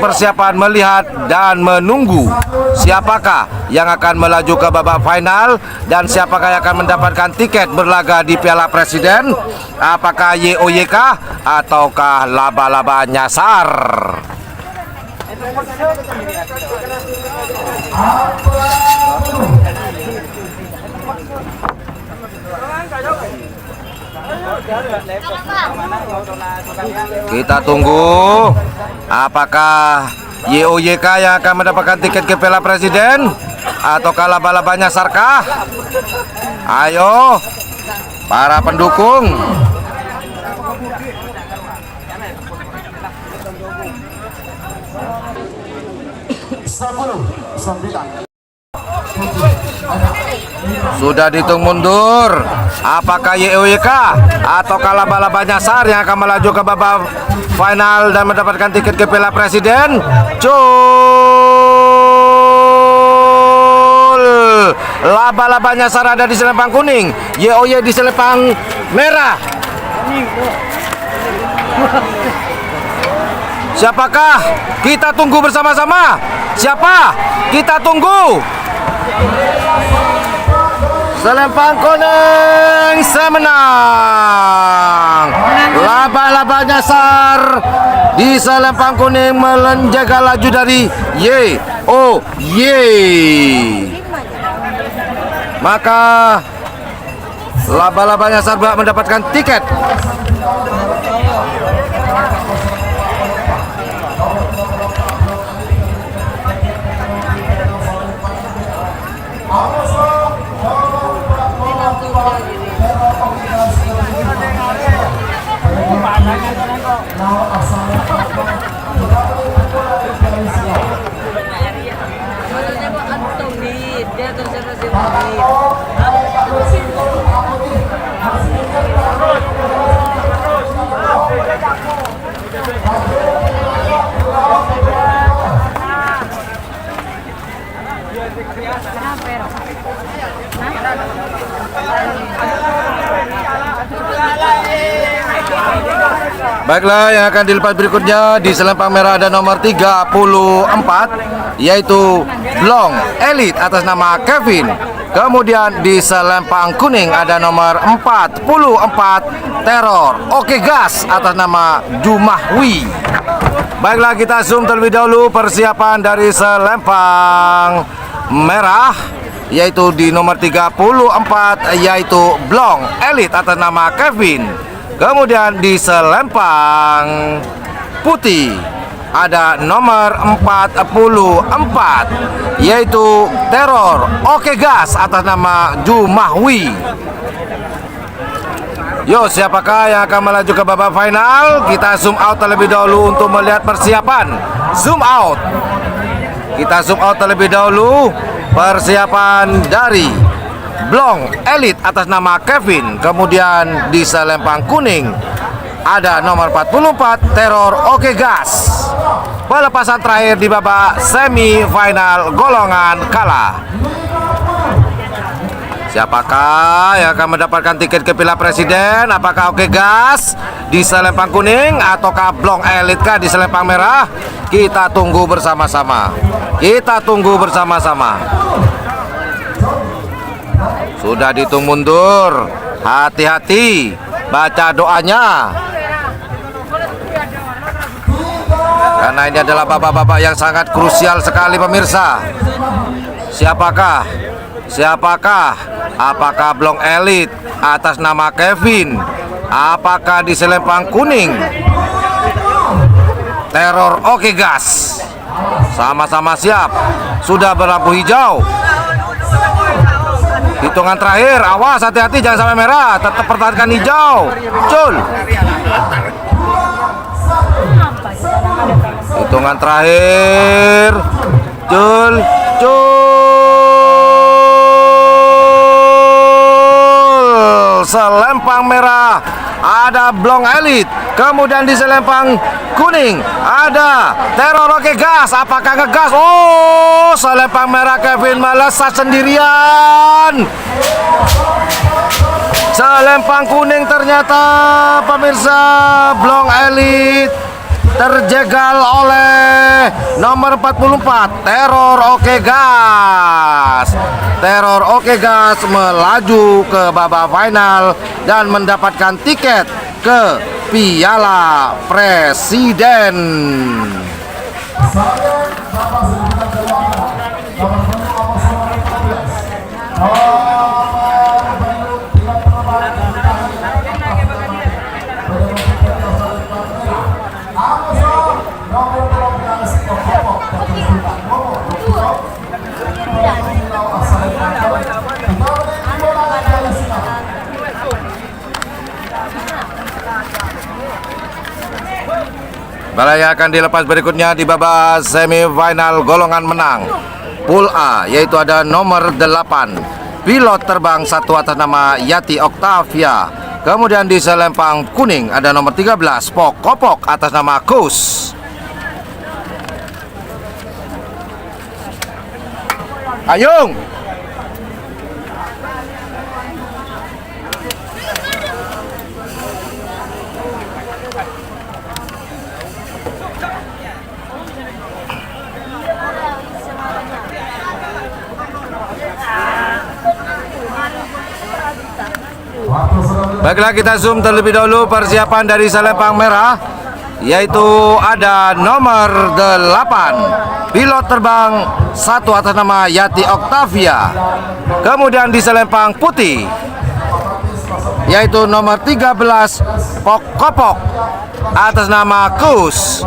persiapan, melihat dan menunggu siapakah yang akan melaju ke babak final dan siapakah yang akan mendapatkan tiket berlaga di Piala Presiden. Apakah YOYK ataukah Laba-Laba Nyasar? Kita tunggu apakah YOYK yang akan mendapatkan tiket ke Piala Presiden ataukah Laba-Laba Nyasarkah? Ayo para pendukung. 9. Sudah dihitung mundur. Apakah YOYK atau laba-laba nyasar yang akan melaju ke babak final dan mendapatkan tiket ke Piala Presiden? Cul. Laba-laba nyasar ada di selempang kuning, YOY di selempang merah. Siapakah? Kita tunggu bersama-sama. Siapa? Kita tunggu. Selempang kuning semenang. Laba-laba nyasar di selempang kuning menjaga laju dari YOY. Maka laba-laba nyasar berhak mendapatkan tiket. Baiklah, yang akan dilepas berikutnya di selempang merah ada nomor 34, yaitu Blong Elite atas nama Kevin. Kemudian di selempang kuning ada nomor 44, Teror Oke Gas atas nama Jumahwi. Baiklah, kita zoom terlebih dahulu persiapan dari selempang merah, yaitu di nomor 34, yaitu Blong Elite atas nama Kevin. Kemudian di selempang putih ada nomor 44, yaitu Teror Oke Gas atas nama Jumahwi. Yo, siapakah yang akan melaju ke babak final? Kita zoom out terlebih dahulu untuk melihat persiapan. Zoom out. Kita zoom out terlebih dahulu persiapan dari Blong Elite atas nama Kevin. Kemudian di selempang kuning ada nomor 44, Teror Oke Gas. Pelepasan terakhir di babak semifinal golongan kalah. Siapakah yang akan mendapatkan tiket ke Piala Presiden? Apakah Oke Gas di selempang kuning ataukah Blong Elite kah di selempang merah? Kita tunggu bersama-sama. Kita tunggu bersama-sama. Sudah dihitung mundur. Hati-hati, baca doanya. Karena ini adalah babak-babak yang sangat krusial sekali pemirsa. Siapakah? Siapakah? Apakah Blong Elite atas nama Kevin? Apakah di selempang kuning Teror Oke Gas? Sama-sama siap. Sudah berlampu hijau. Hitungan terakhir, awas hati-hati jangan sampai merah, tetap pertahankan hijau. Cul. Hitungan terakhir. Cul, cul. Selempang merah ada Blong Elite. Kemudian di selempang kuning ada Teror Oke Gas. Apakah ngegas? Oh, selempang merah Kevin melesat sendirian. Selempang kuning ternyata pemirsa Blong Elite terjegal oleh nomor 44, Teror Oke Gas. Teror Oke Gas melaju ke babak final dan mendapatkan tiket ke Piala Presiden. Bala yang akan dilepas berikutnya di babak semifinal golongan menang Pool A, yaitu ada nomor 8 pilot terbang satu atas nama Yati Octavia. Kemudian di selempang kuning ada nomor 13 Pokopok atas nama Kus. Ayung. Baiklah, kita zoom terlebih dahulu persiapan dari selempang merah, yaitu ada nomor 8 pilot terbang satu atas nama Yati Octavia. Kemudian di selempang putih, yaitu nomor 13 Pokopok atas nama Kus.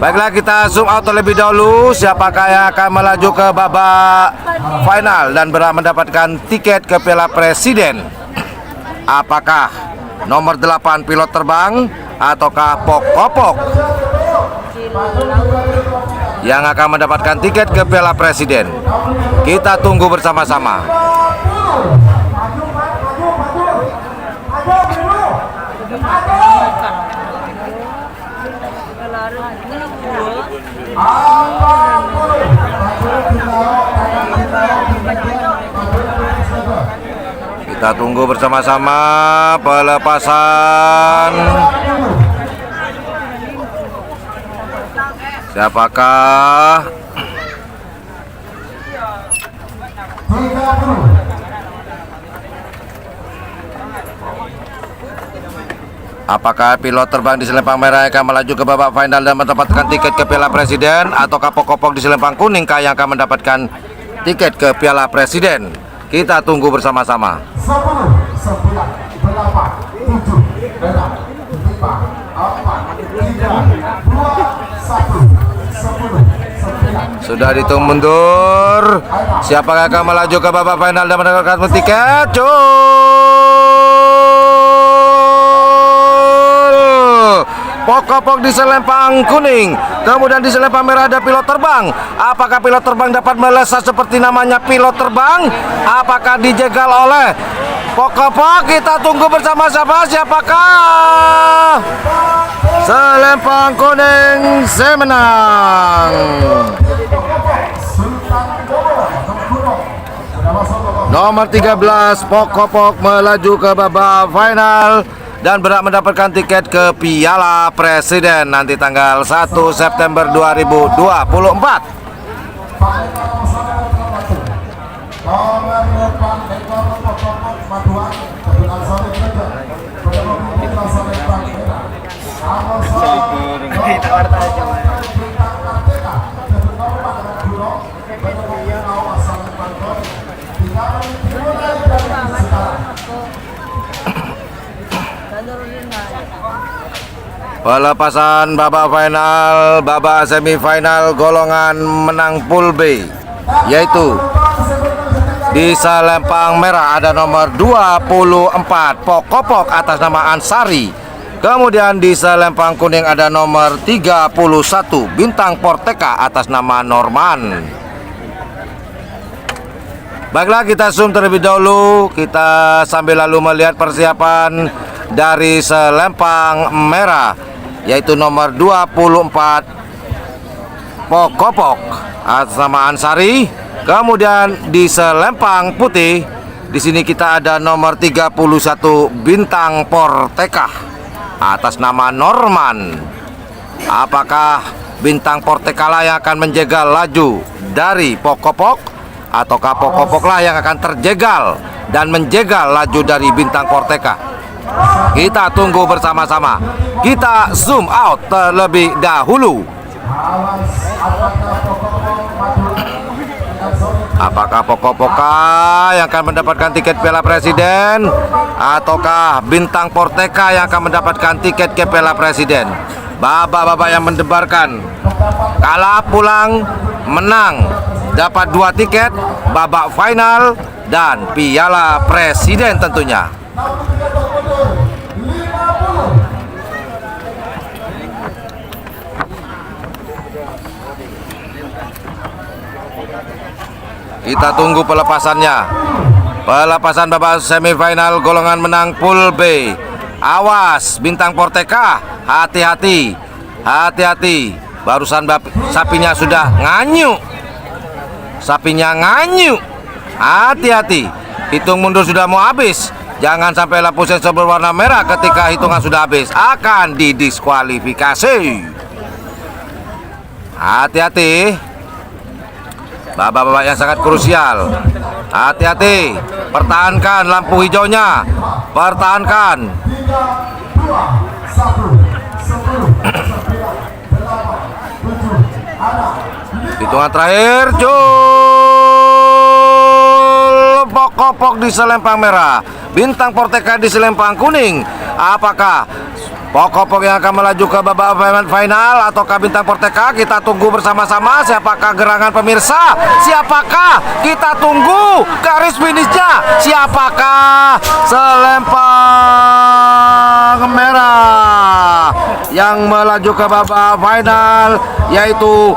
Baiklah, kita zoom out terlebih dahulu siapakah yang akan melaju ke babak final dan berhak mendapatkan tiket ke Piala Presiden. Apakah nomor 8 pilot terbang ataukah Pokopok yang akan mendapatkan tiket ke Piala Presiden? Kita tunggu bersama-sama. Kita tunggu bersama-sama pelepasan. Siapakah? Apakah pilot terbang di selempang merah akan melaju ke babak final dan mendapatkan tiket ke Piala Presiden, ataukah Pokopok di selempang kuning yang akan mendapatkan tiket ke Piala Presiden? Kita tunggu bersama-sama. 10, 9, 8, 7, 6, 5, 4, 3, 2, 1, 10. Sudah dihitung mundur. Siapa yang akan melaju ke babak final dan mendapatkan tiket? Pokopok di selempang kuning, kemudian di selempang merah ada pilot terbang. Apakah pilot terbang dapat melesat seperti namanya pilot terbang? Apakah dijegal oleh Pokopok? Kita tunggu bersama-sama siapakah selempang kuning semenang. Nomor 13 Pokopok melaju ke babak final dan berhak mendapatkan tiket ke Piala Presiden nanti tanggal 1 September 2024. Pelepasan babak final, babak semifinal golongan menang Pool B, yaitu di selempang merah ada nomor 24 Pokopok atas nama Ansari. Kemudian di selempang kuning ada nomor 31 Bintang Porteka atas nama Norman. Baiklah, kita zoom terlebih dahulu. Kita sambil lalu melihat persiapan dari selempang merah, yaitu nomor 24 Pokopok atas nama Ansari. Kemudian di selempang putih, di sini kita ada nomor 31 Bintang Porteka atas nama Norman. Apakah Bintang Porteka lah yang akan menjegal laju dari Pokopok, ataukah Pokopok lah yang akan terjegal dan menjegal laju dari Bintang Porteka? Kita tunggu bersama-sama. Kita zoom out terlebih dahulu. Apakah Pokopok yang akan mendapatkan tiket Piala Presiden, ataukah Bintang Porteka yang akan mendapatkan tiket ke Piala Presiden? Babak-babak yang mendebarkan, kalah pulang, menang dapat 2 tiket, babak final dan Piala Presiden tentunya. Kita tunggu pelepasannya. Pelepasan babak semifinal golongan menang pool B. Awas Bintang Porteka, hati-hati. Hati-hati. Barusan sapinya sudah nganyu. Sapinya nganyu. Hati-hati. Hitung mundur sudah mau habis. Jangan sampai lampu sensor berwarna merah ketika hitungan sudah habis. Akan didiskualifikasi. Hati-hati. Babak-babak yang sangat krusial. Hati-hati. Pertahankan lampu hijaunya. Pertahankan. 3, 2, 1, 10, 9, 8, 7, 6. Hitungan terakhir. Pok-pok di selempang merah. Bintang Porteka di selempang kuning. Apakah Pok-pok yang akan melaju ke babak final ataukah Bintang Porteka? Kita tunggu bersama-sama. Siapakah gerangan pemirsa? Siapakah? Kita tunggu garis finishnya. Siapakah selempang merah yang melaju ke babak final, yaitu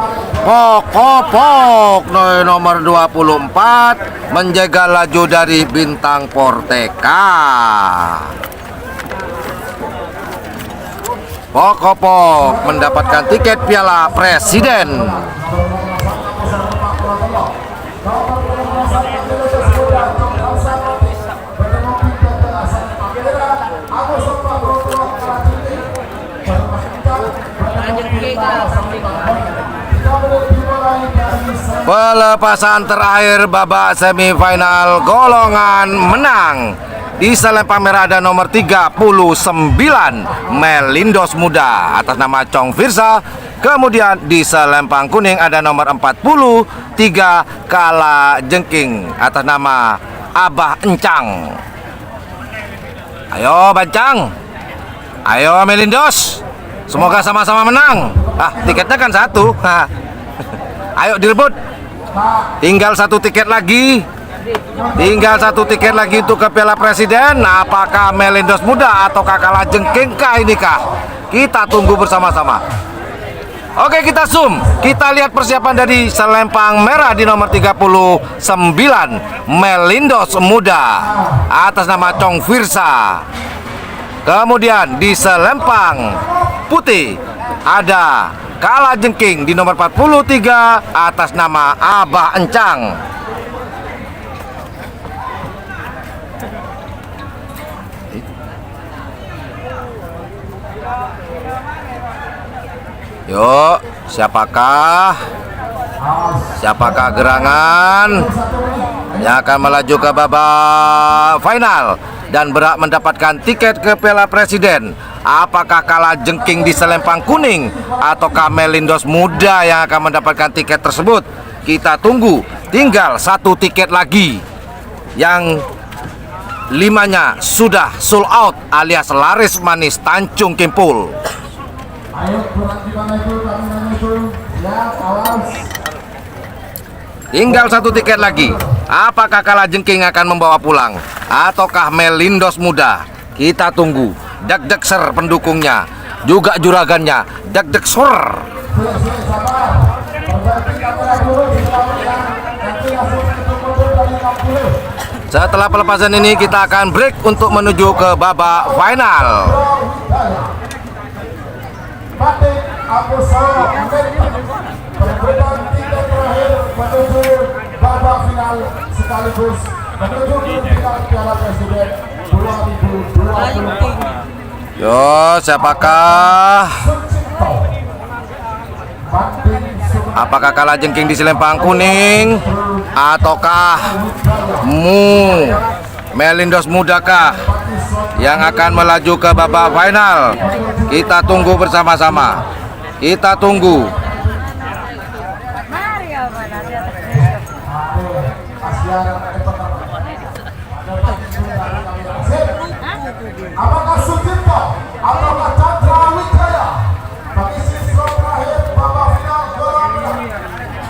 Pok nomor 24 menjaga laju dari Bintang Porteka. Pok mendapatkan tiket Piala Presiden. Pelepasan terakhir babak semifinal golongan menang. Di selempang merah ada nomor 39 Melindos Muda atas nama Chong Firsa. Kemudian di selempang kuning ada nomor 43 Kala Jengking atas nama Abah Encang. Ayo Bancang, ayo Melindos, semoga sama-sama menang. Tiketnya kan satu. Ayo direbut. Tinggal satu tiket lagi. Tinggal satu tiket lagi untuk ke Piala Presiden. Apakah Melindos Muda atau Kala Jengking kah ini kah? Kita tunggu bersama-sama. Oke, kita zoom. Kita lihat persiapan dari selempang merah di nomor 39 Melindos Muda atas nama Chong Firsa. Kemudian di selempang putih ada Kala Jengking di nomor 43 atas nama Abah Encang. Yuk, siapakah gerangan yang akan melaju ke babak final dan berhak mendapatkan tiket ke Piala Presiden? Apakah Kala Jengking di selempang kuning ataukah Melindos Muda yang akan mendapatkan tiket tersebut? Kita tunggu. Tinggal satu tiket lagi yang 5-nya sudah sold out alias laris manis Tanjung Kimpul. Ayo kurang gimana itu, kami itu ya, awas. Tinggal satu tiket lagi. Apakah Kala Jengking akan membawa pulang ataukah Melindos Muda? Kita tunggu. Deg-deg ser pendukungnya, juga juragannya. Deg-deg ser. Sabar. Perbaiki kamera dulu, nanti langsung untuk mundur dari 60. Setelah pelepasan ini kita akan break untuk menuju ke babak final. Batik Abusara perebutan tiket terakhir menuju babak final sekaligus menuju ke final Piala Presiden 2020. Yo, siapakah? Apakah Kala Jengking di selempang kuning ataukah Melindos Muda kah yang akan melaju ke babak final? Kita tunggu bersama-sama. Kita tunggu. Apakah Sucipto ataukah Chandra Wijaya mengisi slot terakhir babak final golongan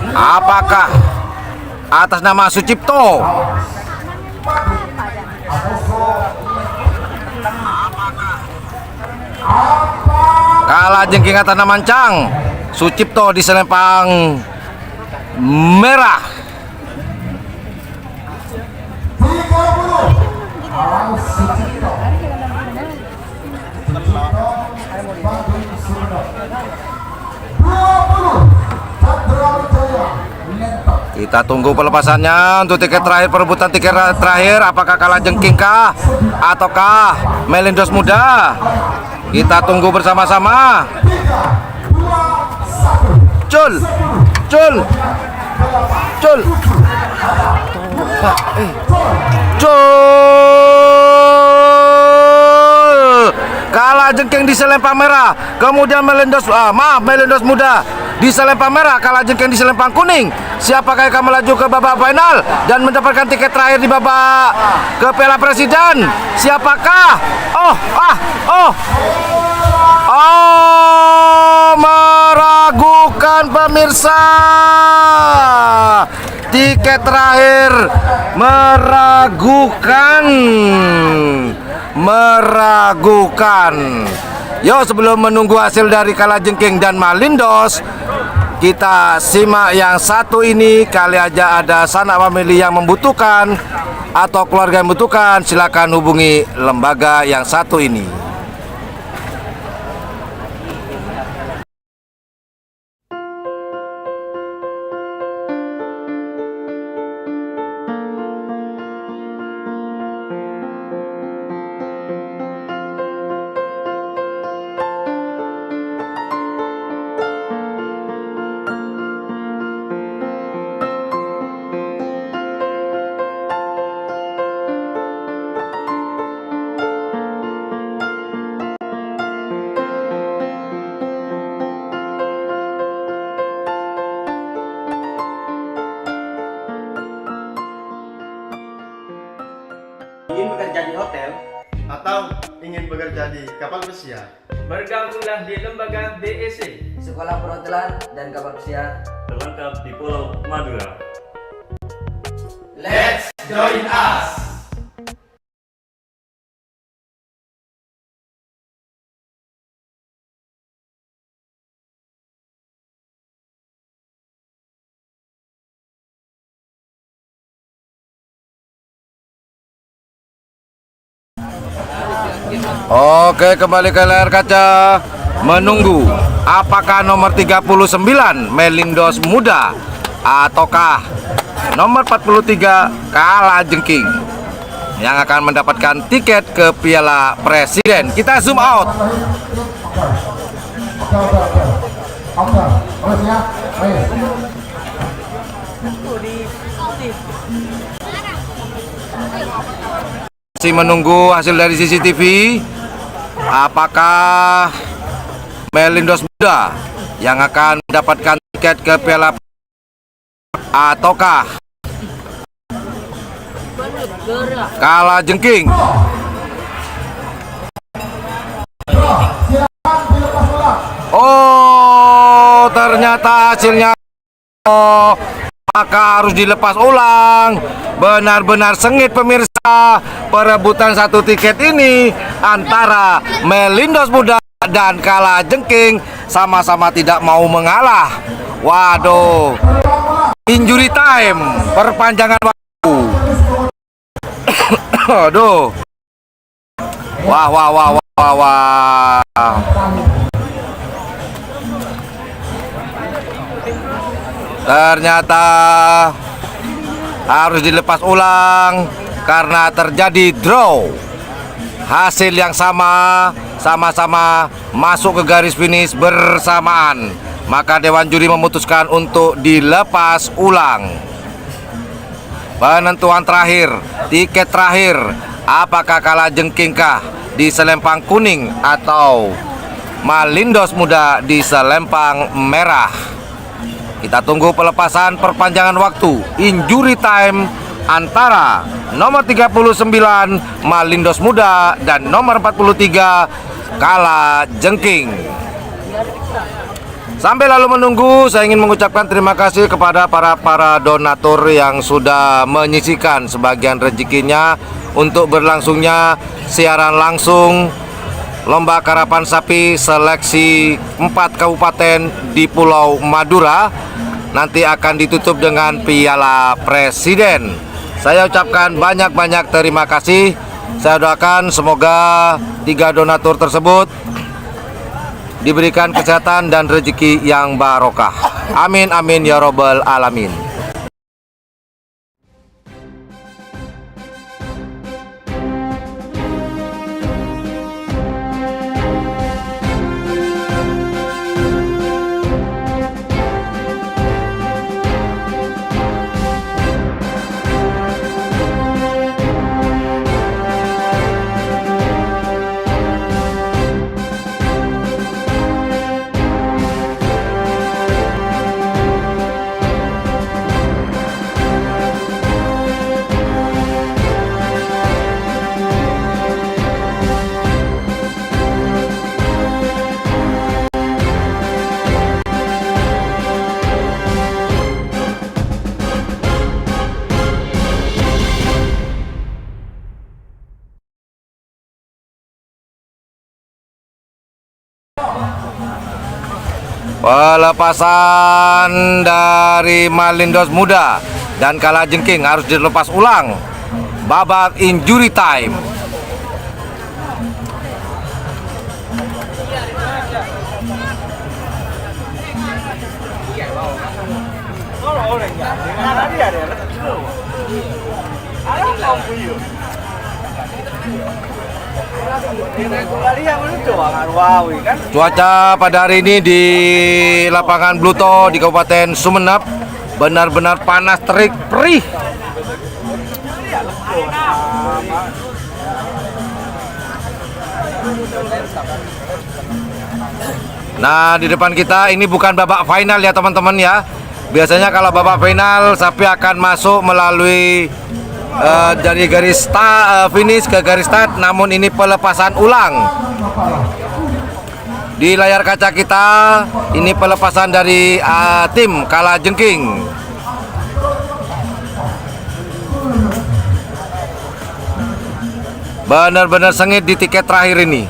menang? Apakah atas nama Sucipto? Kala Jengking atas nama Encang. Sucipto di selempang merah. Alang Sucipto Bandung Sumedang 20 Chandra Wijaya Lentok. Kita tunggu pelepasannya untuk tiket terakhir, perebutan tiket terakhir. Apakah kalah jengking kah ataukah Melindos Muda? Kita tunggu bersama-sama. 3, 2, 1 Cul, cul, cul, cul. Kalah jengking di selempang merah. Kemudian Melindos Muda di selempang merah, kalah jengking di selempang kuning. Siapakah yang akan melaju ke babak final dan mendapatkan tiket terakhir di babak ke Piala Presiden? Siapakah? Meragukan pemirsa. Tiket terakhir meragukan. Yo, sebelum menunggu hasil dari Kalajengking dan Malindos, kita simak yang satu ini. Kali aja ada sanak famili yang membutuhkan atau keluarga yang membutuhkan, silakan hubungi lembaga yang satu ini. Ingin bekerja di hotel? Atau ingin bekerja di kapal pesiar? Bergabunglah di lembaga DEC. Sekolah Perhotelan dan Kapal Pesiar terlengkap di Pulau Madura. Let's join us! Oke, kembali ke layar kaca menunggu apakah nomor 39 Melindos Muda ataukah nomor 43 Kalajengking yang akan mendapatkan tiket ke Piala Presiden. Kita zoom out. Oke, terus ya, wes. Masih menunggu hasil dari CCTV. Apakah Melindos Muda yang akan mendapatkan tiket ke Piala ataukah Kalajengking? Oh, ternyata hasilnya maka harus dilepas ulang. Benar-benar sengit pemirsa perebutan satu tiket ini antara Melindos Muda dan Kalajengking, sama-sama tidak mau mengalah. Waduh, injury time, perpanjangan waktu. Aduh. Wah. Ternyata harus dilepas ulang karena terjadi draw. Hasil yang sama-sama masuk ke garis finish bersamaan. Maka Dewan Juri memutuskan untuk dilepas ulang. Penentuan terakhir, tiket terakhir, apakah Kalajengkingkah di selempang kuning atau Malindos Muda di selempang merah? Kita tunggu pelepasan perpanjangan waktu injury time antara nomor 39 Malindos Muda dan nomor 43 Kalajengking. Sampai lalu menunggu, saya ingin mengucapkan terima kasih kepada para donatur yang sudah menyisihkan sebagian rezekinya untuk berlangsungnya siaran langsung Lomba Karapan Sapi seleksi 4 kabupaten di Pulau Madura. Nanti akan ditutup dengan Piala Presiden. Saya ucapkan banyak-banyak terima kasih Saya doakan semoga 3 donatur tersebut diberikan kesehatan dan rezeki yang barokah. Amin amin ya robbal alamin. Pelepasan dari Malindos Muda dan Kalajengking harus dilepas ulang. Babak injury time. Cuaca pada hari ini di lapangan Bluto di Kabupaten Sumeneb benar-benar panas terik perih. Nah, di depan kita ini bukan babak final ya teman-teman ya. Biasanya kalau babak final sapi akan masuk melalui dari garis finish ke garis start, namun ini pelepasan ulang. Di layar kaca kita ini pelepasan dari tim Kalajengking. Benar-benar sengit di tiket terakhir ini.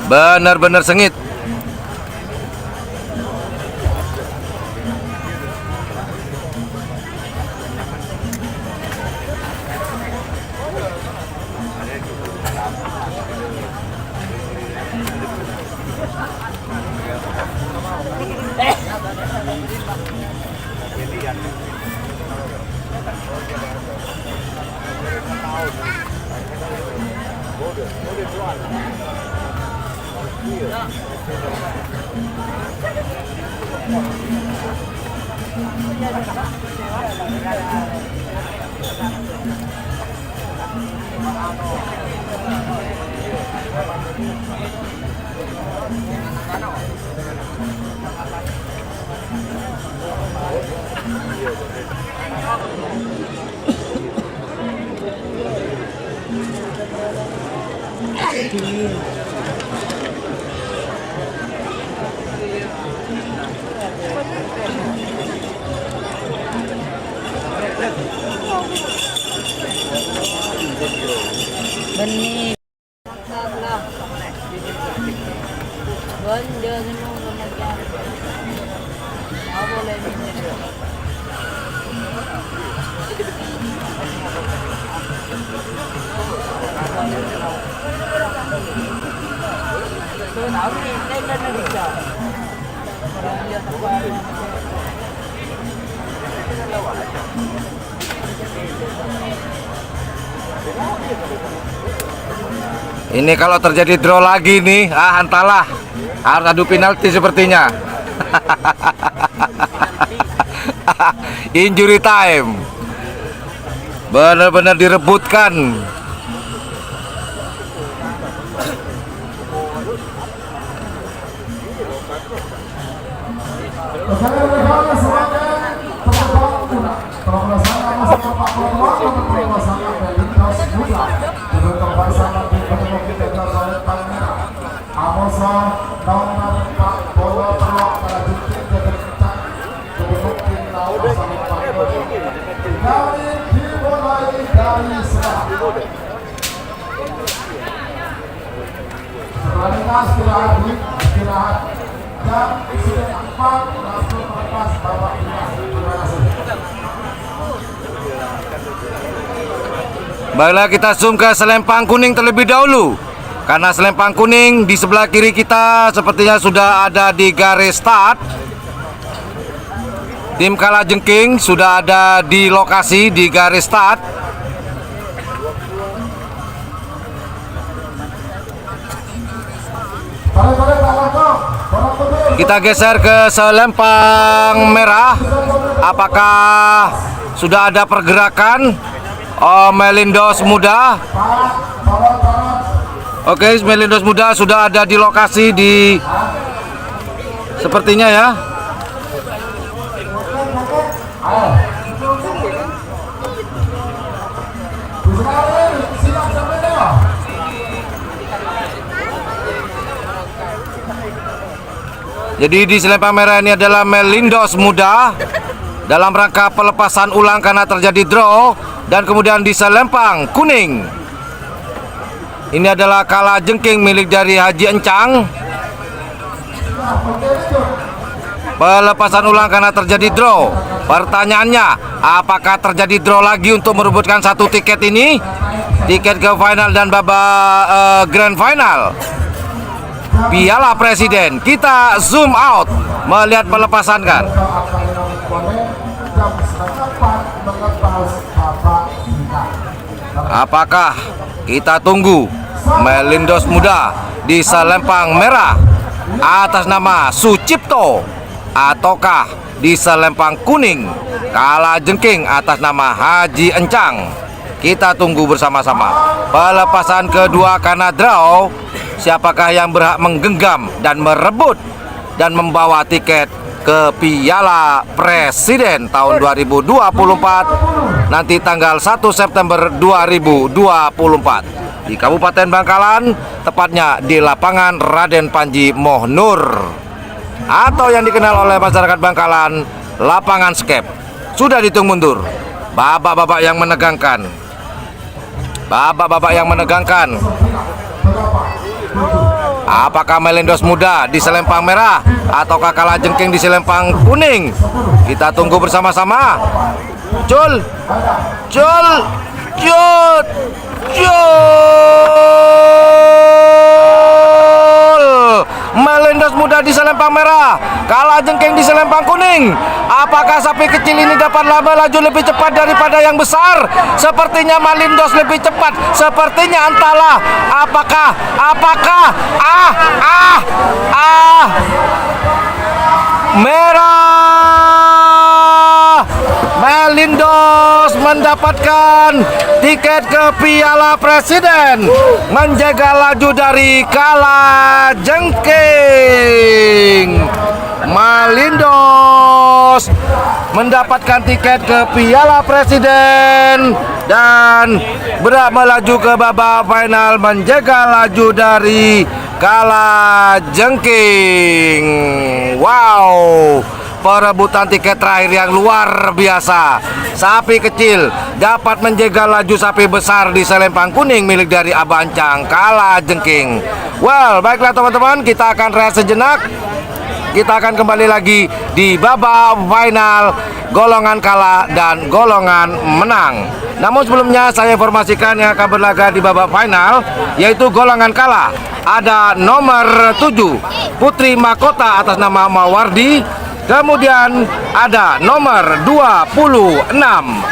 Benar-benar sengit. Benih. Benda semua macam. Tak boleh minum. So, tahu ni, saya nak bisa. Orang dia tak apa. Ini kalau terjadi draw lagi nih, hantalah. Harus adu penalti sepertinya. Injury time. Benar-benar direbutkan. Baiklah, kita zoom ke selempang kuning terlebih dahulu. Karena selempang kuning di sebelah kiri kita sepertinya sudah ada di garis start. Tim Kalajengking sudah ada di lokasi di garis start. Kita geser ke selempang merah. Apakah sudah ada pergerakan? Oh, Melindos Muda. Oke, Melindos Muda sudah ada di lokasi di sepertinya ya. Jadi di selempang merah ini adalah Melindos Muda dalam rangka pelepasan ulang karena terjadi draw. Dan kemudian di selempang kuning ini adalah Kalajengking milik dari Haji Encang. Pelepasan ulang karena terjadi draw. Pertanyaannya, apakah terjadi draw lagi untuk merebutkan satu tiket ini? Tiket ke final dan babak grand final Piala Presiden. Kita zoom out melihat pelepasan kan. Apakah kita tunggu Melindos Muda di selempang merah atas nama Sucipto, ataukah di selempang kuning Kalajengking atas nama Haji Encang? Kita tunggu bersama-sama. Pelepasan kedua karena draw. Siapakah yang berhak menggenggam dan merebut dan membawa tiket ke Piala Presiden tahun 2024 nanti tanggal 1 September 2024 di Kabupaten Bangkalan, tepatnya di lapangan Raden Panji Mohnur atau yang dikenal oleh masyarakat Bangkalan lapangan skep. Sudah dihitung mundur. Babak-babak yang menegangkan. Babak-babak yang menegangkan. Apakah Melindos Muda di selempang merah ataukah Kalajengking di selempang kuning? Kita tunggu bersama-sama. Cul, cul, cut, cul. Melindos Muda di selempang merah, Kalajengking di selempang kuning. Apakah sapi kecil ini dapat laju lebih cepat daripada yang besar? Sepertinya Melindos lebih cepat. Sepertinya entahlah. Apakah merah. Melindos mendapatkan tiket ke Piala Presiden, menjaga laju dari Kalajengking. Melindos mendapatkan tiket ke Piala Presiden dan berhak melaju ke babak final, menjaga laju dari Kalajengking. Wow, perebutan tiket terakhir yang luar biasa. Sapi kecil dapat menjaga laju sapi besar di selempang kuning milik dari Abah Encang, Kalajengking. Well, baiklah teman-teman, kita akan rehat sejenak. Kita akan kembali lagi di babak final golongan kalah dan golongan menang. Namun sebelumnya saya informasikan yang akan berlaga di babak final yaitu golongan kalah. Ada nomor 7 Putri Mahkota atas nama Mawardi. Kemudian ada nomor 26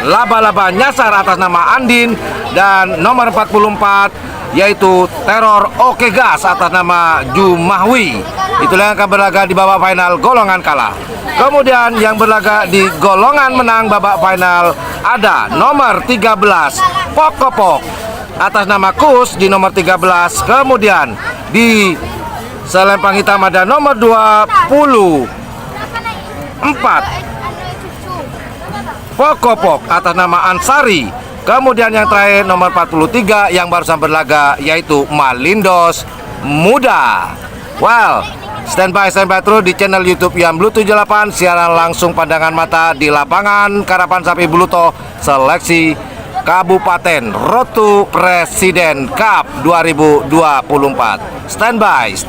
Laba-laba Nyasar atas nama Andin. Dan nomor 44 yaitu Teror Oke Gas atas nama Jumahwi. Itulah yang akan berlaga di babak final golongan kalah. Kemudian yang berlaga di golongan menang babak final ada nomor 13 Pokopok atas nama Kus di nomor 13. Kemudian di selempang hitam ada nomor 24 Pokopok atas nama Ansari. Kemudian yang terakhir nomor 43 yang barusan berlaga yaitu Melindos Muda. Well, standby terus di channel YouTube Yan Blue 78, siaran langsung pandangan mata di lapangan Karapan Sapi Bluto seleksi Kabupaten Road to Presiden Cup 2024. Standby.